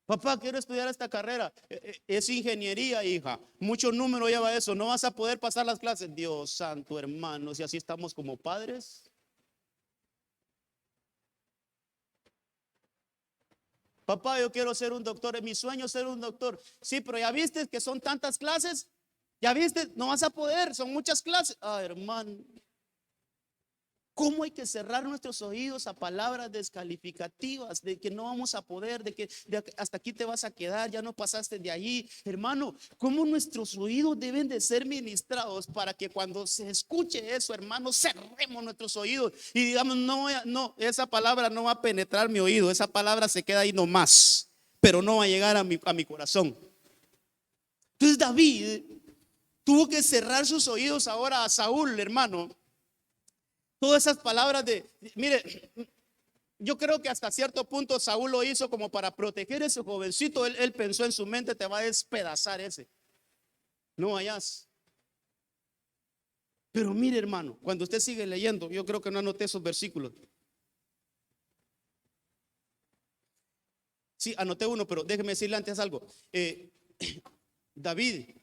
Papá, quiero estudiar esta carrera, es ingeniería, hija, mucho número lleva eso, no vas a poder pasar las clases. Dios santo, hermanos, y así estamos como padres. Papá, yo quiero ser un doctor, es mi sueño ser un doctor. Sí, pero ya viste que son tantas clases, ya viste, no vas a poder, son muchas clases. Ah, hermano, ¿cómo hay que cerrar nuestros oídos a palabras descalificativas de que no vamos a poder, de que hasta aquí te vas a quedar, ya no pasaste de allí? Hermano, ¿cómo nuestros oídos deben de ser ministrados para que cuando se escuche eso, hermano, cerremos nuestros oídos y digamos, no, no, esa palabra no va a penetrar mi oído, esa palabra se queda ahí nomás, pero no va a llegar a mi corazón? Entonces David tuvo que cerrar sus oídos ahora a Saúl, hermano. Todas esas palabras mire, yo creo que hasta cierto punto Saúl lo hizo como para proteger a ese jovencito. Él pensó en su mente, te va a despedazar ese. No vayas. Pero mire, hermano, cuando usted sigue leyendo, yo creo que no anoté esos versículos. Sí, anoté uno, pero déjeme decirle antes algo. David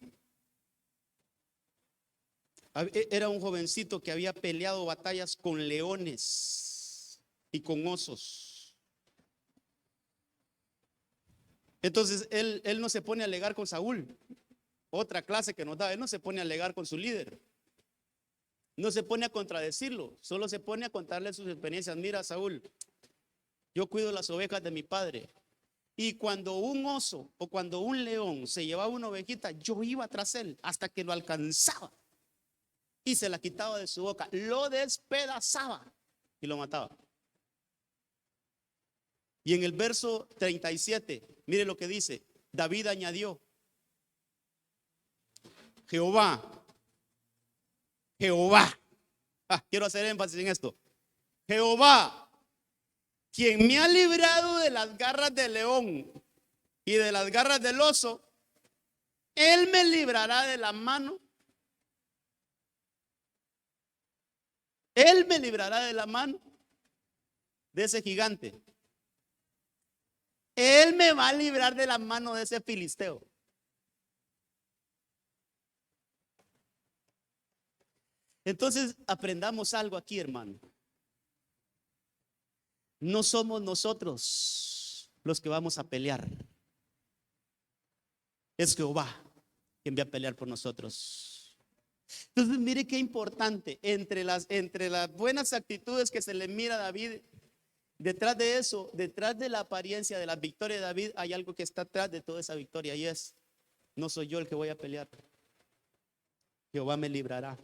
era un jovencito que había peleado batallas con leones y con osos. Entonces él no se pone a alegar con Saúl. Otra clase que nos da, él no se pone a alegar con su líder. No se pone a contradecirlo, solo se pone a contarle sus experiencias. Mira, Saúl, yo cuido las ovejas de mi padre. Y cuando un oso o cuando un león se llevaba una ovejita, yo iba tras él hasta que lo alcanzaba. Y se la quitaba de su boca, lo despedazaba y lo mataba. Y en el verso 37, mire lo que dice. David añadió: Jehová, quiero hacer énfasis en esto. Jehová, quien me ha librado de las garras del león y de las garras del oso, él me librará de la mano. Él me librará de la mano de ese gigante. Él me va a librar de la mano de ese filisteo. Entonces aprendamos algo aquí, hermano. No somos nosotros los que vamos a pelear. Es Jehová quien va a pelear por nosotros. Entonces mire qué importante, entre las buenas actitudes que se le mira a David, detrás de eso, detrás de la apariencia de la victoria de David, hay algo que está atrás de toda esa victoria, y es: no soy yo el que voy a pelear, Jehová me librará.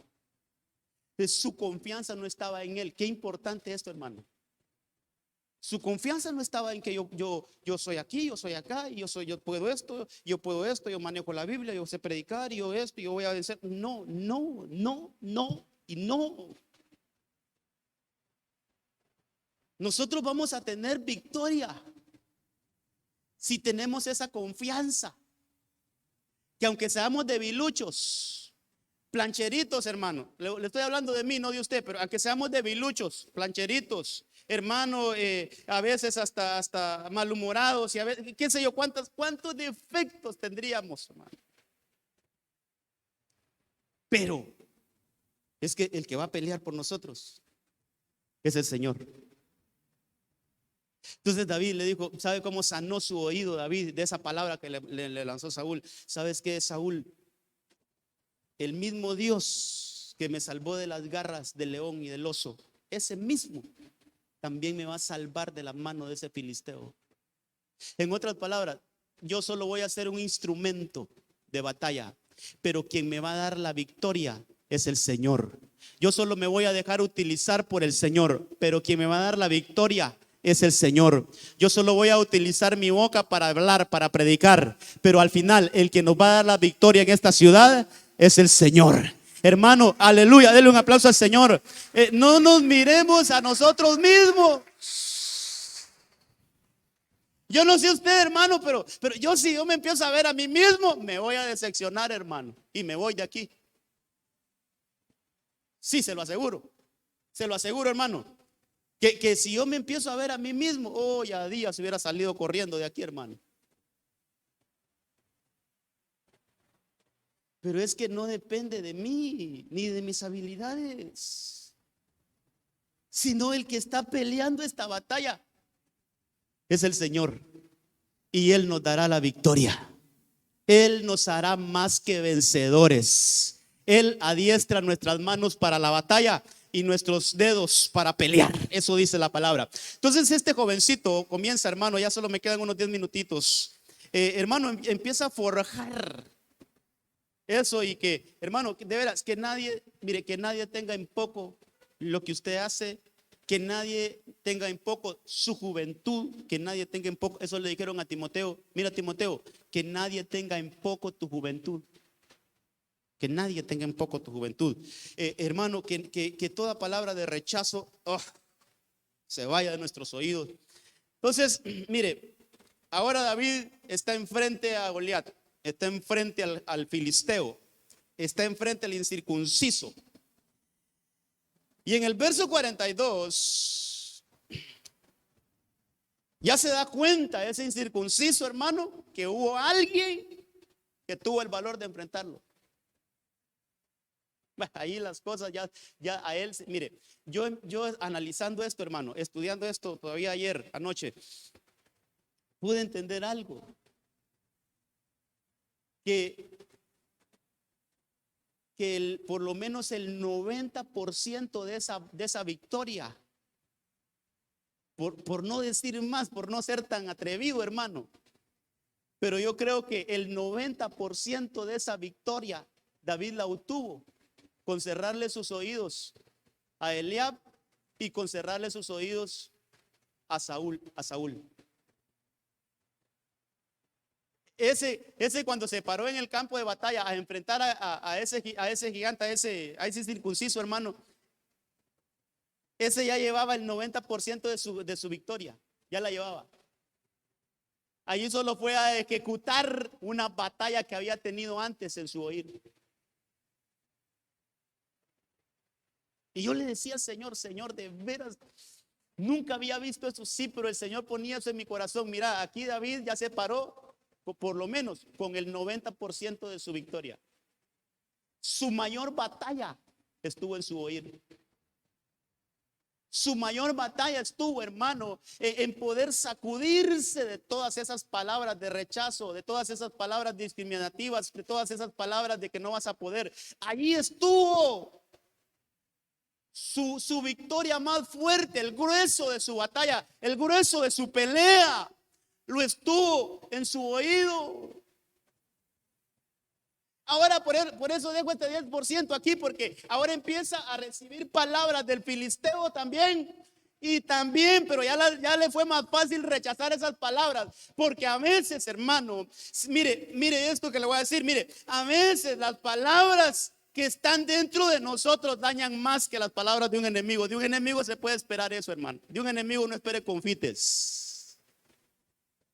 Entonces su confianza no estaba en él. Qué importante esto, hermano. Su confianza no estaba en que yo soy aquí, yo soy acá, y yo puedo esto, yo manejo la Biblia, yo sé predicar, y yo esto, yo voy a vencer. No, no, no, no y no. Nosotros vamos a tener victoria si tenemos esa confianza, que aunque seamos debiluchos, plancheritos, hermano, le estoy hablando de mí, no de usted, pero aunque seamos debiluchos, plancheritos, hermano, a veces hasta malhumorados, y a veces, qué sé yo, cuántos defectos tendríamos, hermano. Pero es que el que va a pelear por nosotros es el Señor. Entonces David le dijo, ¿sabe cómo sanó su oído David de esa palabra que le lanzó Saúl? ¿Sabes qué, Saúl? El mismo Dios que me salvó de las garras del león y del oso, ese mismo también me va a salvar de la mano de ese filisteo. En otras palabras, yo solo voy a ser un instrumento de batalla, pero quien me va a dar la victoria es el Señor. Yo solo me voy a dejar utilizar por el Señor, pero quien me va a dar la victoria es el Señor. Yo solo voy a utilizar mi boca para hablar, para predicar, pero al final el que nos va a dar la victoria en esta ciudad es el Señor. Hermano, aleluya, denle un aplauso al Señor. No nos miremos a nosotros mismos. Yo no sé usted, hermano, pero si yo me empiezo a ver a mí mismo, me voy a decepcionar, hermano, y me voy de aquí. Sí, se lo aseguro, hermano. Que si yo me empiezo a ver a mí mismo, oh, ya días hubiera salido corriendo de aquí, hermano. Pero es que no depende de mí ni de mis habilidades, sino el que está peleando esta batalla es el Señor, y Él nos dará la victoria. Él nos hará más que vencedores. Él adiestra nuestras manos para la batalla y nuestros dedos para pelear. Eso dice la palabra. Entonces este jovencito comienza, hermano, ya solo me quedan unos 10 minutitos. Hermano, empieza a forjar eso, y que, hermano, de veras, que nadie, mire, que nadie tenga en poco lo que usted hace, que nadie tenga en poco su juventud, que nadie tenga en poco, eso le dijeron a Timoteo. Mira, Timoteo, que nadie tenga en poco tu juventud, que nadie tenga en poco tu juventud. Hermano, que toda palabra de rechazo se vaya de nuestros oídos. Entonces, mire, ahora David está enfrente a Goliat, está enfrente al filisteo, está enfrente al incircunciso. Y en el verso 42 ya se da cuenta ese incircunciso, hermano, que hubo alguien que tuvo el valor de enfrentarlo. Ahí las cosas ya a él, mire, yo analizando esto, hermano, estudiando esto todavía ayer anoche, pude entender algo, que por lo menos el 90% de esa victoria, por no decir más, por no ser tan atrevido, hermano, pero yo creo que el 90% de esa victoria David la obtuvo con cerrarle sus oídos a Eliab y con cerrarle sus oídos a Saúl. Ese cuando se paró en el campo de batalla a enfrentar a ese gigante, a ese circunciso, hermano, ese ya llevaba el 90% de su victoria, ya la llevaba. Allí solo fue a ejecutar una batalla que había tenido antes en su oír. Y yo le decía al Señor, de veras, nunca había visto eso. Sí, pero el Señor ponía eso en mi corazón. Mira, aquí David ya se paró, por lo menos con el 90% de su victoria. Su mayor batalla estuvo en su oír. Su mayor batalla estuvo, hermano, en poder sacudirse de todas esas palabras de rechazo, de todas esas palabras discriminativas, de todas esas palabras de que no vas a poder. Allí estuvo su victoria más fuerte, el grueso de su batalla, el grueso de su pelea, lo estuvo en su oído. Ahora por eso dejo este 10% aquí, porque ahora empieza a recibir palabras del filisteo también. Y también, pero ya le fue más fácil rechazar esas palabras, porque a veces, hermano, mire esto que le voy a decir, mire, a veces las palabras que están dentro de nosotros dañan más que las palabras de un enemigo. De un enemigo se puede esperar eso, hermano. De un enemigo no espere confites.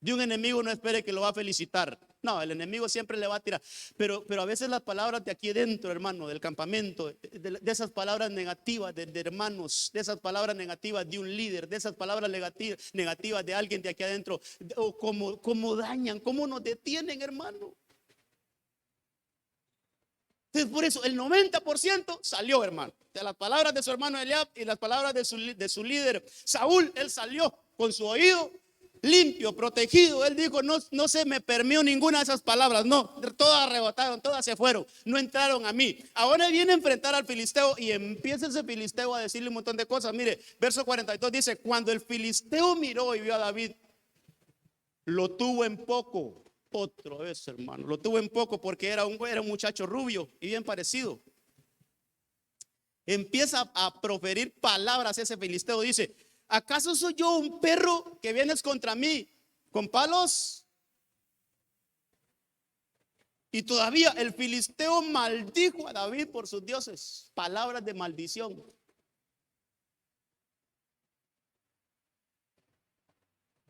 De un enemigo no espere que lo va a felicitar. No, el enemigo siempre le va a tirar. Pero a veces las palabras de aquí dentro, hermano, del campamento, de esas palabras negativas de hermanos, de esas palabras negativas de un líder, de esas palabras negativas de alguien de aquí adentro, o cómo dañan, cómo nos detienen, hermano. Entonces, por eso el 90% salió, hermano, de las palabras de su hermano Eliab y las palabras de su líder Saúl. Él salió con su oído limpio, protegido. Él dijo, no se me permeó ninguna de esas palabras. No, todas rebotaron, todas se fueron, no entraron a mí. Ahora viene a enfrentar al filisteo y empieza ese filisteo a decirle un montón de cosas. Mire, verso 42 dice, cuando el filisteo miró y vio a David, lo tuvo en poco. Otra vez, hermano, lo tuvo en poco porque era un muchacho rubio y bien parecido. Empieza a proferir palabras ese filisteo. Dice, ¿acaso soy yo un perro que vienes contra mí con palos? Y todavía el filisteo maldijo a David por sus dioses. Palabras de maldición.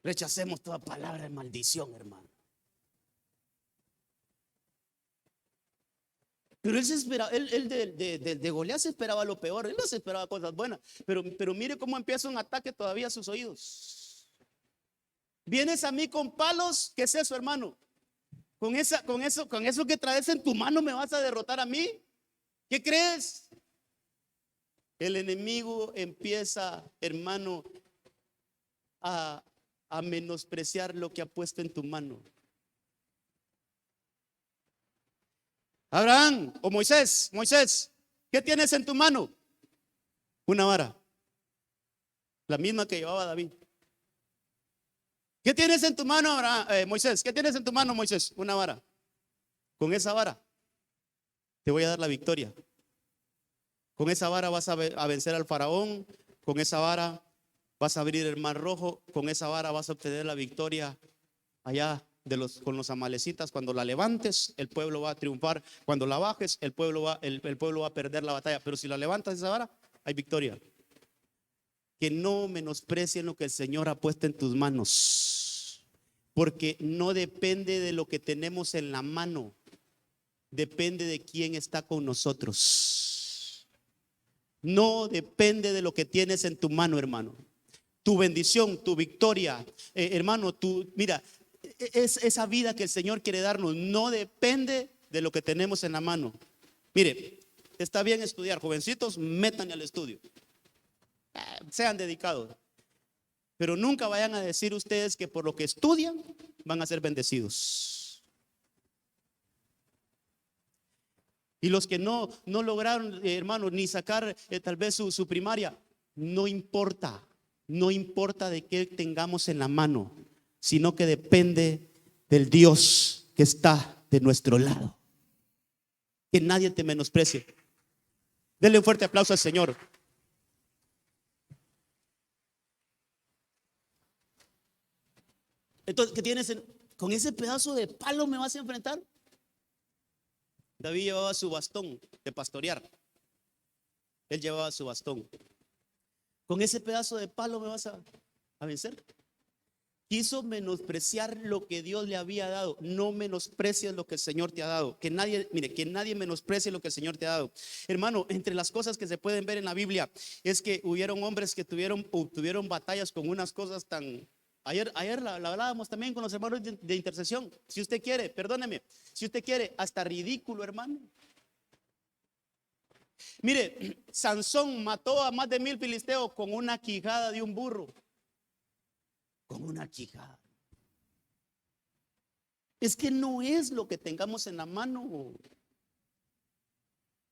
Rechacemos toda palabra de maldición, hermano. Pero él se esperaba, él de Goliat se esperaba lo peor, él no se esperaba cosas buenas. Pero mire cómo empieza un ataque todavía a sus oídos. Vienes a mí con palos, ¿qué es eso, hermano? Con eso que traes en tu mano me vas a derrotar a mí. ¿Qué crees? El enemigo empieza, hermano, a, a menospreciar lo que ha puesto en tu mano. Abraham o Moisés, ¿qué tienes en tu mano? Una vara, la misma que llevaba David. ¿Qué tienes en tu mano, Moisés? ¿Qué tienes en tu mano, Moisés? Una vara. Con esa vara te voy a dar la victoria. Con esa vara vas a vencer al faraón. Con esa vara vas a abrir el mar rojo. Con esa vara vas a obtener la victoria allá con los amalecitas. Cuando la levantes, el pueblo va a triunfar. Cuando la bajes, el pueblo va a perder la batalla. Pero si la levantas esa vara, hay victoria. Que no menosprecien lo que el Señor ha puesto en tus manos, porque no depende de lo que tenemos en la mano, depende de quién está con nosotros. No depende de lo que tienes en tu mano, hermano. Tu bendición, tu victoria, hermano, mira, esa vida que el Señor quiere darnos no depende de lo que tenemos en la mano. Mire, está bien estudiar, jovencitos, métanse al estudio. Sean dedicados, pero nunca vayan a decir ustedes que por lo que estudian van a ser bendecidos. Y los que no lograron, hermanos, ni sacar tal vez su primaria, no importa de qué tengamos en la mano, sino que depende del Dios que está de nuestro lado. Que nadie te menosprecie. Denle un fuerte aplauso al Señor. Entonces, ¿qué tienes? ¿Con ese pedazo de palo me vas a enfrentar? David llevaba su bastón de pastorear. Él llevaba su bastón. ¿Con ese pedazo de palo me vas a vencer? Quiso menospreciar lo que Dios le había dado. No menosprecies lo que el Señor te ha dado. Que nadie menosprecie lo que el Señor te ha dado. Hermano, entre las cosas que se pueden ver en la Biblia es que hubieron hombres que tuvieron batallas con unas cosas tan... Ayer la hablábamos también con los hermanos de intercesión. Si usted quiere, perdóneme, si usted quiere, hasta ridículo, hermano. Mire, Sansón mató a más de 1000 filisteos con una quijada de un burro. Con una quijada. Es que no es lo que tengamos en la mano,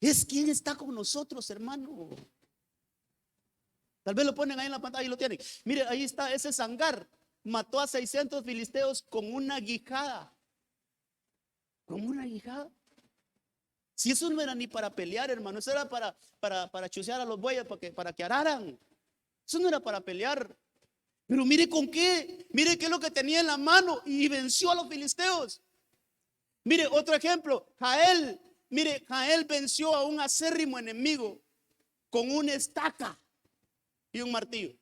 es quien está con nosotros, hermano. Tal vez lo ponen ahí en la pantalla y lo tienen. Mire, ahí está ese Sangar. Mató a 600 filisteos con una guijada. Con una guijada. Si eso no era ni para pelear, hermano, eso era para chusear a los bueyes, para que araran. Eso no era para pelear. Pero mire con qué. Mire qué es lo que tenía en la mano y venció a los filisteos. Mire otro ejemplo. Jael. Mire, Jael venció a un acérrimo enemigo con una estaca y un martillo.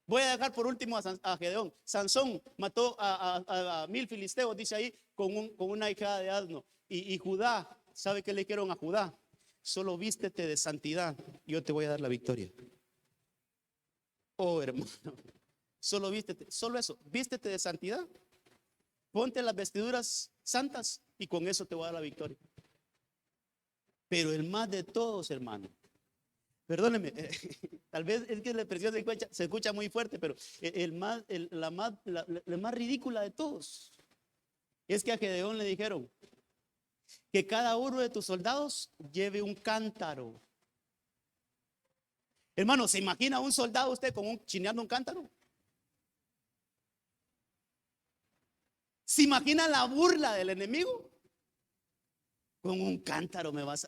Voy a dejar por último a Gedeón. Sansón mató a 1000 filisteos, dice ahí, con una hijada de asno. Y Judá, ¿sabe qué le dijeron a Judá? Solo vístete de santidad y yo te voy a dar la victoria. Oh, hermano, solo eso, vístete de santidad, ponte las vestiduras santas y con eso te voy a dar la victoria. Pero el más de todos, hermano, perdóneme, tal vez es que la expresión se escucha muy fuerte, pero la más ridícula de todos es que a Gedeón le dijeron que cada uno de tus soldados lleve un cántaro. Hermano, ¿se imagina un soldado usted chineando un cántaro? ¿Se imagina la burla del enemigo? Con un cántaro me vas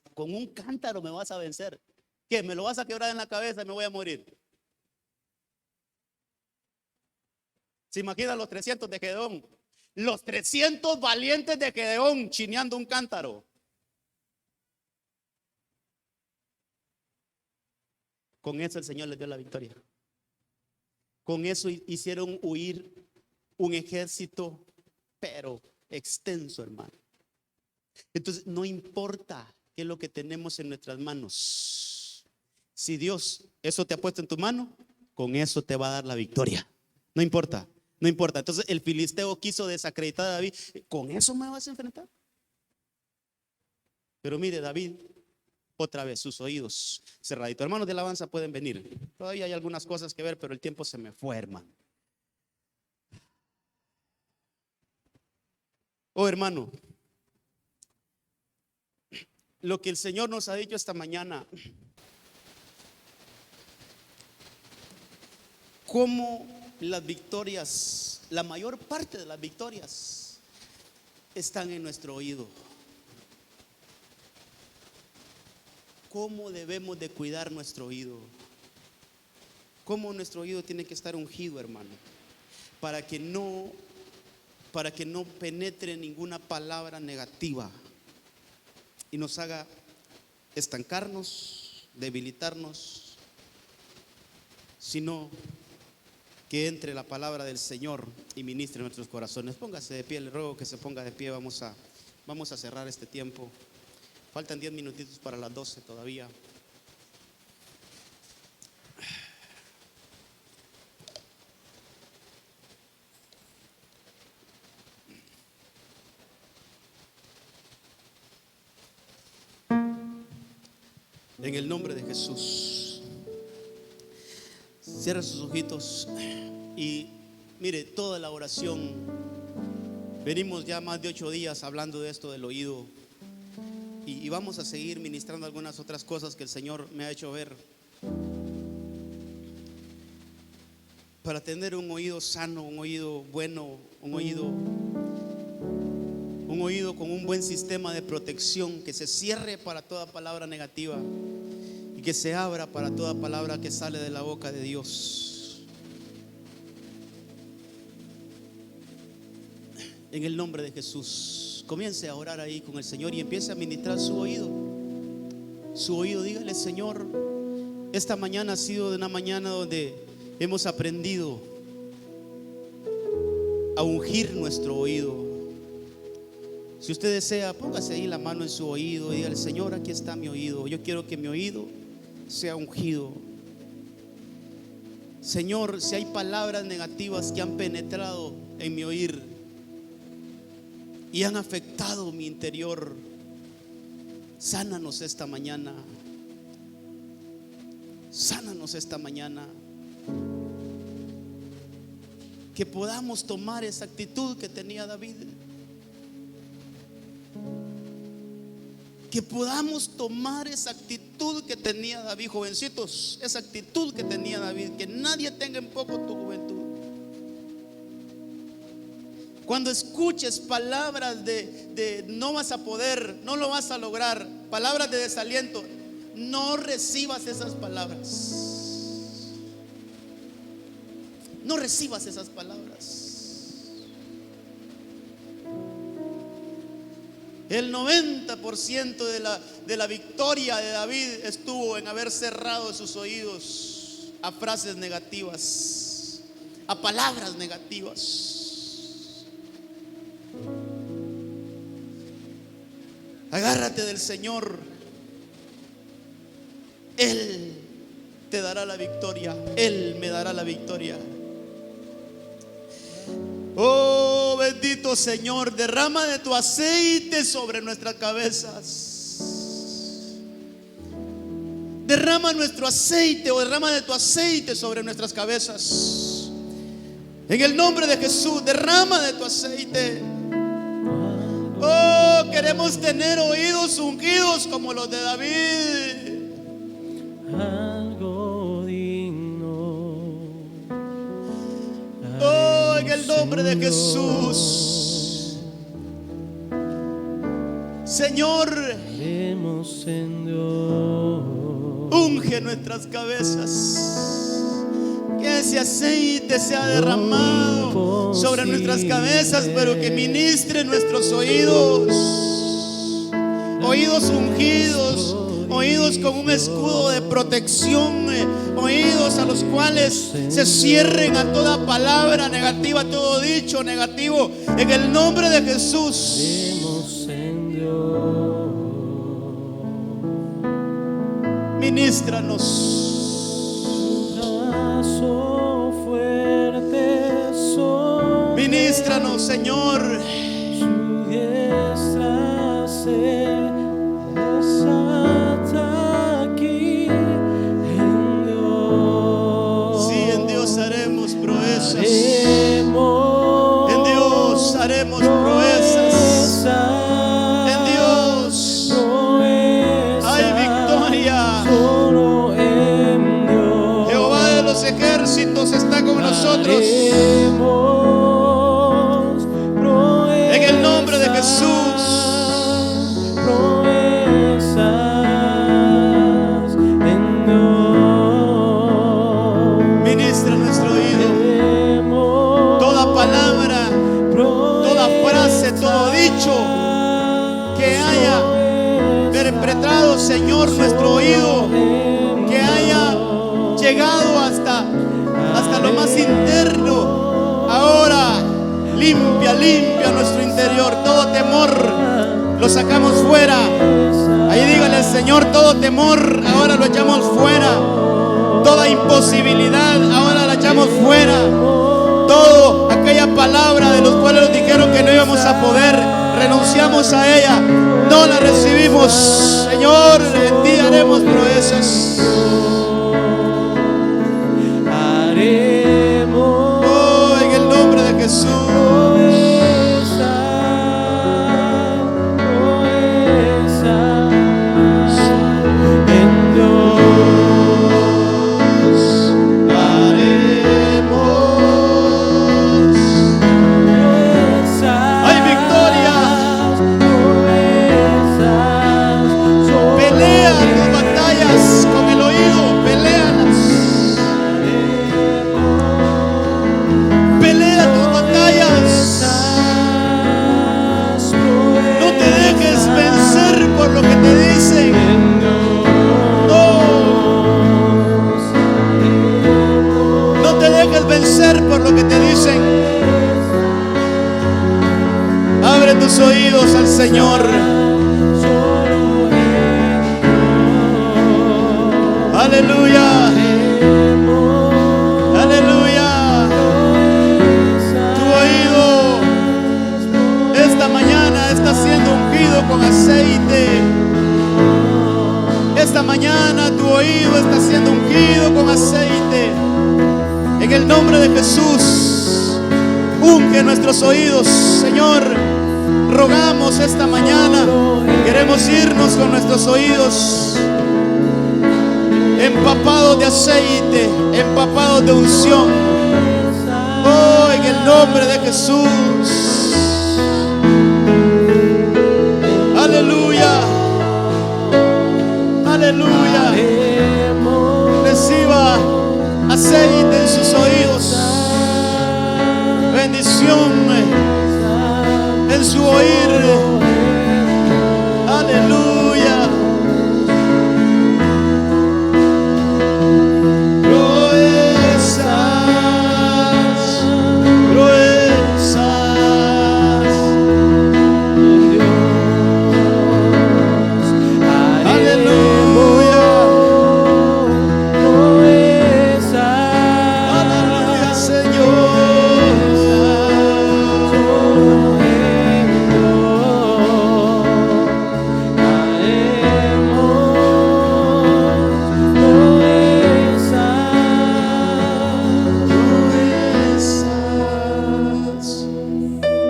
a vencer. ¿Qué? ¿Me lo vas a quebrar en la cabeza y me voy a morir? ¿Se imagina los 300 de Gedeón? Los 300 valientes de Gedeón chineando un cántaro. Con eso el Señor les dio la victoria. Con eso hicieron huir un ejército, pero extenso, hermano. Entonces, no importa qué es lo que tenemos en nuestras manos. Si Dios eso te ha puesto en tu mano, con eso te va a dar la victoria. No importa, no importa. Entonces, el filisteo quiso desacreditar a David. ¿Con eso me vas a enfrentar? Pero mire, David, otra vez, sus oídos cerraditos. Hermanos de alabanza pueden venir. Todavía hay algunas cosas que ver, pero el tiempo se me fue, hermano. Oh, hermano, lo que el Señor nos ha dicho esta mañana, cómo las victorias, la mayor parte de las victorias están en nuestro oído. ¿Cómo debemos de cuidar nuestro oído? ¿Cómo nuestro oído tiene que estar ungido, hermano? Para que no penetre ninguna palabra negativa y nos haga estancarnos, debilitarnos, sino que entre la palabra del Señor y ministre en nuestros corazones. Póngase de pie, le ruego que se ponga de pie. Vamos a cerrar este tiempo. Faltan 10 minutitos para las 12 todavía. En el nombre de Jesús, cierra sus ojitos y mire, toda la oración, venimos ya más de 8 días hablando de esto del oído y vamos a seguir ministrando algunas otras cosas que el Señor me ha hecho ver para tener un oído sano, un oído bueno, un oído con un buen sistema de protección, que se cierre para toda palabra negativa y que se abra para toda palabra que sale de la boca de Dios. En el nombre de Jesús, comience a orar ahí con el Señor y empiece a ministrar su oído. Su oído, dígale: Señor, esta mañana ha sido una mañana donde hemos aprendido a ungir nuestro oído. Si usted desea, póngase ahí la mano en su oído y dígale: Señor, aquí está mi oído. Yo quiero que mi oído sea ungido. Señor, si hay palabras negativas que han penetrado en mi oír y han afectado mi interior, sánanos esta mañana. Sánanos esta mañana. Que podamos tomar esa actitud que tenía David. Que podamos tomar esa actitud que tenía David, jovencitos, esa actitud que tenía David, que nadie tenga en poco tu juventud. Cuando escuches palabras de no vas a poder, no lo vas a lograr, palabras de desaliento, no recibas esas palabras. No recibas esas palabras. El 90% de la victoria de David estuvo en haber cerrado sus oídos a frases negativas, a palabras negativas. Agárrate del Señor. Él te dará la victoria. Él me dará la victoria. Oh, bendito Señor, derrama de tu aceite sobre nuestras cabezas. Derrama nuestro aceite, o derrama de tu aceite sobre nuestras cabezas. En el nombre de Jesús, derrama de tu aceite. Oh, queremos tener oídos ungidos como los de David. En el nombre de Jesús, Señor, unge nuestras cabezas. Que ese aceite sea derramado sobre nuestras cabezas, pero que ministre nuestros oídos. Oídos ungidos, oídos con un escudo de protección, oídos a los cuales se cierren a toda palabra negativa, todo dicho negativo, en el nombre de Jesús. Ministranos. Ministranos, Señor. Su diestra se desata aquí en Dios. Sí, en Dios haremos proezas. En Dios haremos proezas. En Dios hay victoria. Jehová de los ejércitos está con nosotros. En el nombre de Jesús. Ministra nuestro oído. Toda palabra, toda frase, todo dicho que haya perpetrado, Señor, nuestro oído, que haya llegado hasta lo más interno, ahora limpia nuestro interior. Todo temor lo sacamos fuera. Ahí dígale al Señor, todo temor ahora lo echamos fuera. Toda imposibilidad ahora la echamos fuera. Todo aquella palabra de los cuales nos dijeron que no íbamos a poder, renunciamos a ella, no la recibimos. Señor, en ti haremos proezas. Oh, en el nombre de Jesús. Por lo que te dicen. Abre tus oídos al Señor. Aleluya. Aleluya. Tu oído esta mañana está siendo ungido con aceite. Esta mañana tu oído está siendo ungido con aceite. En el nombre de Jesús, unge nuestros oídos, Señor. Rogamos esta mañana, queremos irnos con nuestros oídos empapados de aceite, empapados de unción. Oh, en el nombre de Jesús. Aleluya. Aleluya. Reciba aceite en sus oídos, bendición en su oír. Aleluya. Proezas, proezas. Aleluya.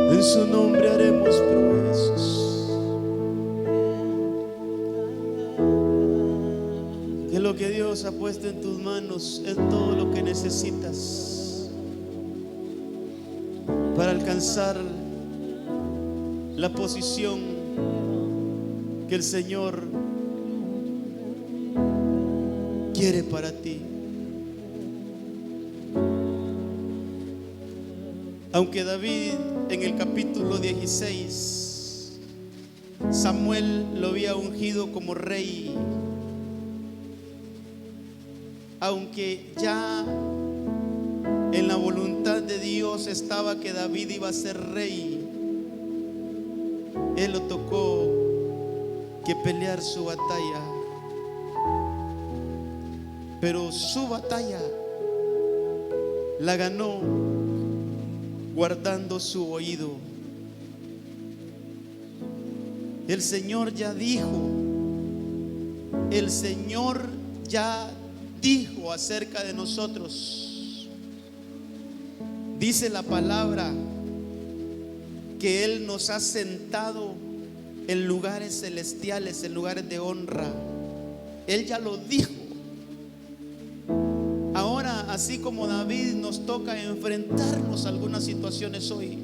En su nombre haremos proezas. Que lo que Dios ha puesto en tus manos es todo lo que necesitas para alcanzar la posición que el Señor quiere para ti. Aunque David en el capítulo 16, Samuel lo había ungido como rey, aunque ya en la voluntad de Dios estaba que David iba a ser rey, él lo tocó que pelear su batalla. Pero su batalla la ganó guardando su oído. El Señor ya dijo, el Señor ya dijo acerca de nosotros. Dice la palabra que Él nos ha sentado en lugares celestiales, en lugares de honra. Él ya lo dijo. Ahora, así como David, nos toca enfrentarnos a algunas situaciones hoy.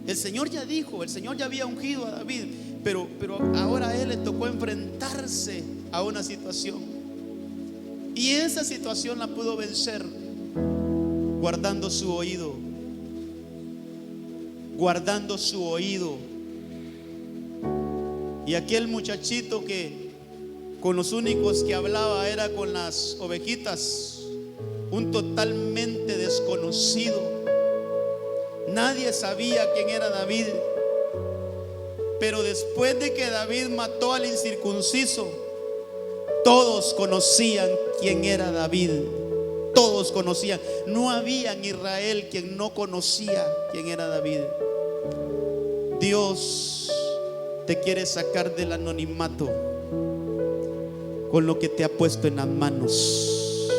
El Señor ya dijo, el Señor ya había ungido a David, pero ahora a él le tocó enfrentarse a una situación. Y esa situación la pudo vencer guardando su oído. Guardando su oído. Y aquel muchachito que con los únicos que hablaba era con las ovejitas, un totalmente desconocido. Nadie sabía quién era David. Pero después de que David mató al incircunciso, todos conocían quién era David. Todos conocían. No había en Israel quien no conocía quién era David. Dios te quiere sacar del anonimato con lo que te ha puesto en las manos.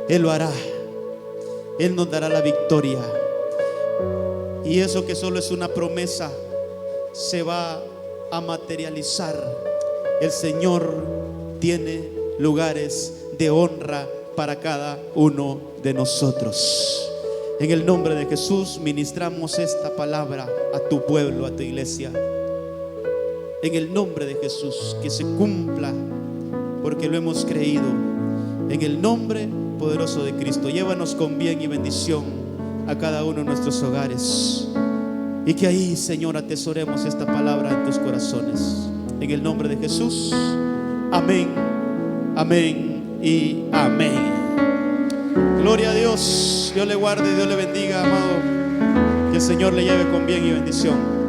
Él lo hará. Él nos dará la victoria. Y eso que solo es una promesa se va a materializar. El Señor tiene lugares de honra para cada uno de nosotros. En el nombre de Jesús ministramos esta palabra a tu pueblo, a tu iglesia. En el nombre de Jesús, que se cumpla, porque lo hemos creído. En el nombre poderoso de Cristo, llévanos con bien y bendición a cada uno de nuestros hogares. Y que ahí, Señor, atesoremos esta palabra en tus corazones. En el nombre de Jesús. Amén, amén y amén. Gloria a Dios. Dios le guarde, Dios le bendiga, amado. Que el Señor le lleve con bien y bendición.